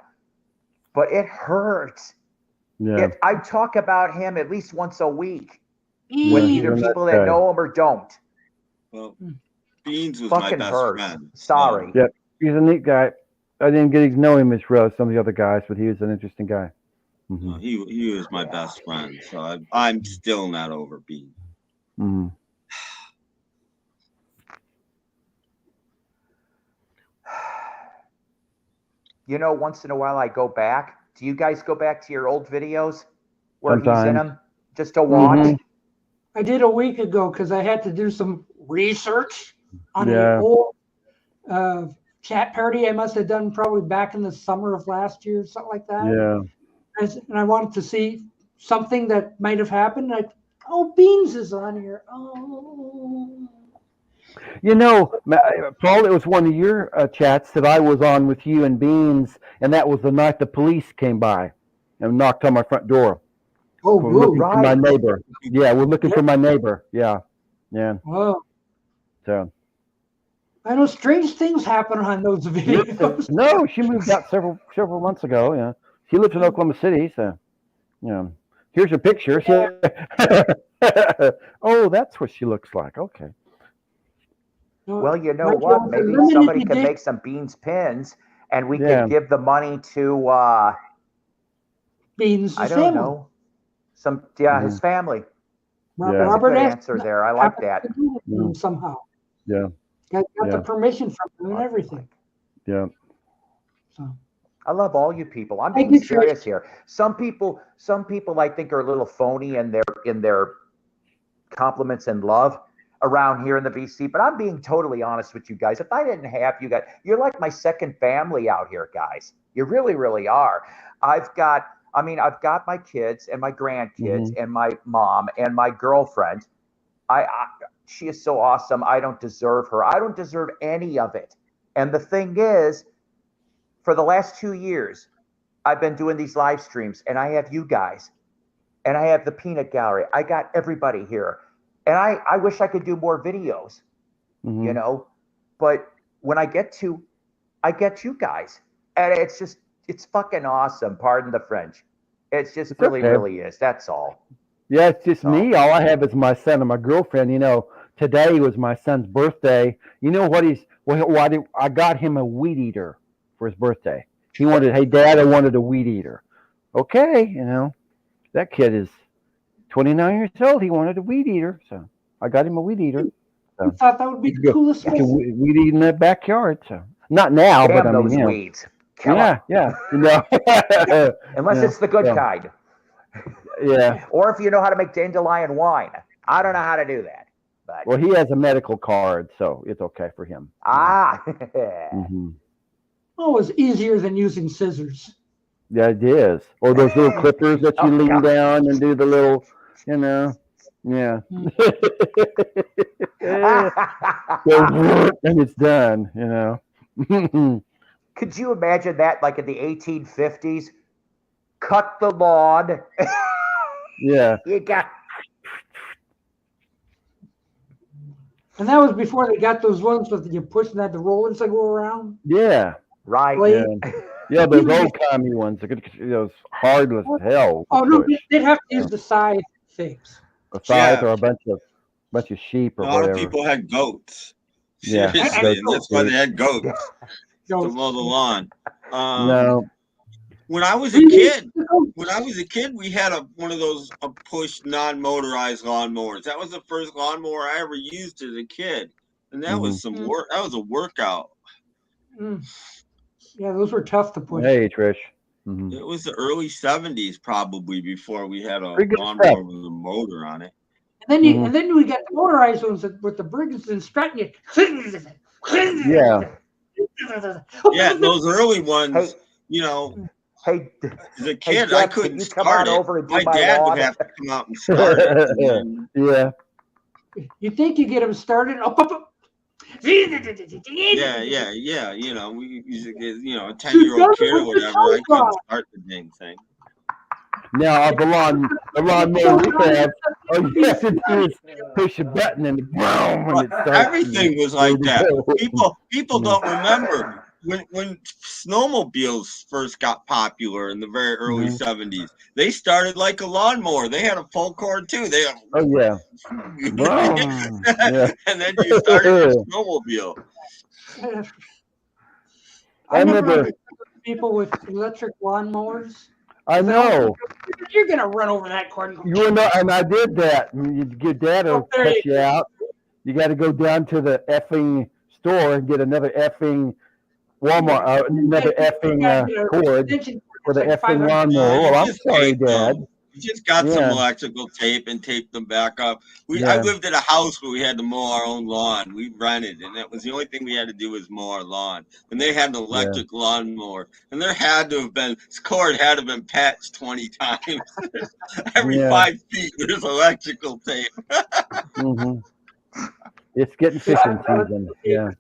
But it hurts. Yeah. I talk about him at least once a week with Yeah, either that's people that good. know him or don't. Well, Beans was Fucking my best hurts. friend. Sorry. Yeah. He's a neat guy. I didn't get to know him as well as some of the other guys, but he was an interesting guy. Mm-hmm. He was my best friend. So I'm still not over Beans. Mm-hmm. You know, once in a while I go back. Do you guys go back to your old videos where he's in Sometimes. them just to watch? Mhm. I did a week ago because I had to do some research on Yeah. an old chat parody I must have done probably back in the summer of last year, something like that. Yeah. And I wanted to see something that might have happened. Beans is on here. Oh. You know, Paul, it was one of your chats that I was on with you and Beans, and that was the night the police came by and knocked on my front door. Oh, We're looking for my right. neighbor. Yeah, we're looking for my neighbor. Yeah. Yeah. Oh. So. I know strange things happen on those videos. No, she moved out several months ago. Yeah, she lives in Oklahoma City, so Here's a picture. Oh, that's what she looks like. Okay. Well, you know Like, what? the Maybe limited somebody can edition- make some beans pins, and we Yeah. could give the money to Beans' I don't family. know, his family. Yeah. That's a Robert good asked answer there. I like happened that. to do it for him somehow. Yeah. Got Yeah. the permission from him and everything. Yeah. So I love all you people. I'm Thank being you, Trish. serious here. Some people I think are a little phony in their compliments and love around here in the BC, but I'm being totally honest with you guys. If I didn't have you guys, you're like my second family out here, guys. You really, really are. I've got my kids and my grandkids and my mom and my girlfriend. She is so awesome. I don't deserve her. I don't deserve any of it. And the thing is, for the last 2 years, I've been doing these live streams, and I have you guys, and I have the peanut gallery. I got everybody here. And I wish I could do more videos, you know, but when I get you guys, and it's fucking awesome. Pardon the French. It's really, okay. really is. That's all. Yeah, it's just me. All I have is my son and my girlfriend. You know, today was my son's birthday. You know what I got him a weed eater for his birthday. He wanted, hey, Dad, I wanted a weed eater. Okay, you know, that kid is 29 years old. He wanted a weed eater, so I got him a weed eater. I thought that would be the coolest He thing. can weed eat in the backyard. So not now, Damn but I those mean, weeds. Kill 'em. yeah, you know. Unless it's the good kind. Yeah. Or if you know how to make dandelion wine. I don't know how to do that. But Well, he has a medical card, so it's okay for him. Mm-hmm. Oh, it's easier than using scissors. Yeah, it is. Or those little clippers that you lean down and do the little, you know. Yeah. And it's done, you know. Could you imagine that, like in the 1850s? Cut the lawn. Yeah. You got. And that was before they got those ones with you push and had the rollers that go around. Yeah. Right. Yeah. Yeah, those old timey ones. Those hard as hell. Oh no, they'd have to use the side things. A scythe or a bunch of sheep or a lot whatever. of people had goats. Yeah. Seriously, and that's why they had goats to Goats. mow the lawn. No. When I was a kid, we had one of those push non-motorized lawnmowers. That was the first lawnmower I ever used as a kid, and that was some work. That was a workout. Yeah, those were tough to push. Hey, Trish. It was the early 70s probably before we had a lawnmower stuff. with a motor on it. And then we got the motorized ones with the Briggs and Stratton. Yeah. Yeah, those early ones, you know. Hey, as a kid, Jeff, I couldn't can you come start on it. over and do My my dad lawn? would have to come out and start it. And then, Yeah. You think you get them started? yeah. You know, we used to get, you know, a 10-year-old kid or whatever. I couldn't start the dang thing. Now the lawnmower we have, all you have to do is push a button and boom, and it starts. Everything was like that. People don't remember when snowmobiles first got popular in the very early 70s. They started like a lawnmower. They had a full cord too. They had, yeah. And then you started a snowmobile. I remember people with electric lawnmowers. I know. You're gonna run over that cord. You know, and I did that. Your dad will cut you out. You got to go down to the effing store and get another effing Walmart, another effing cord for the effing lawnmower. Well, I'm sorry, Dad. We just got some electrical tape and taped them back up. I lived in a house where we had to mow our own lawn. We rented, and that was the only thing we had to do was mow our lawn. And they had an electric lawnmower, and there had to have been this cord had to have been patched 20 times. Every 5 feet, there's electrical tape. It's getting fishing season. Yeah.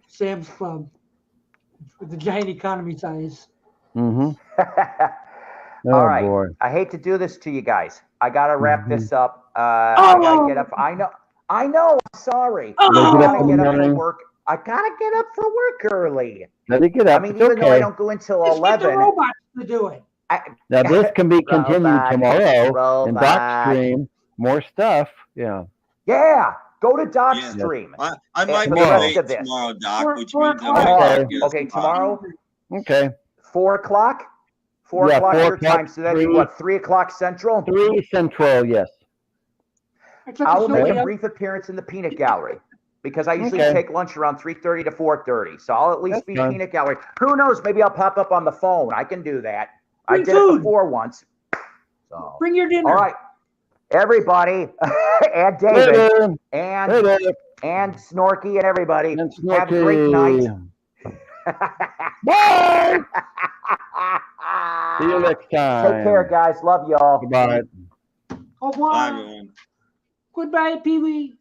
Sam's Club with the giant economy size. All right. Boy. I hate to do this to you guys. I gotta wrap this up. I gotta get up. I know. I'm sorry. I gotta get up for work. I gotta get up for work early. Let me get up. I mean, even though I don't go until 11. Get the robots to do it. Now this can be continued Robot, tomorrow in Doc robot. Stream. More stuff. Yeah. Yeah, go to Doc Yes. Stream. I might be tomorrow. late Of this. tomorrow, Doc, Four- which four means I o'clock. might Okay. not get a Okay, spot. tomorrow, Okay. 4 o'clock? 4 Yeah, o'clock 4 your o'clock, time. So that'd be 3. what, 3 o'clock Central? 3 Central. Yes. It's like I a will make Sunday a brief appearance in the peanut gallery because I usually Okay. take lunch around 3:30 to 4:30. So I'll at least That's be fine. peanut gallery. Who knows? Maybe I'll pop up on the phone. I can do that. I Bring did food. it before once. So Bring your dinner. all right, everybody, and David, Later. and Later. and Snorky, and everybody. And Have a great night. Bye. See you next time. Take care, guys. Love y'all. Goodbye. Au Bye, revoir. everyone. Goodbye, Pee Wee.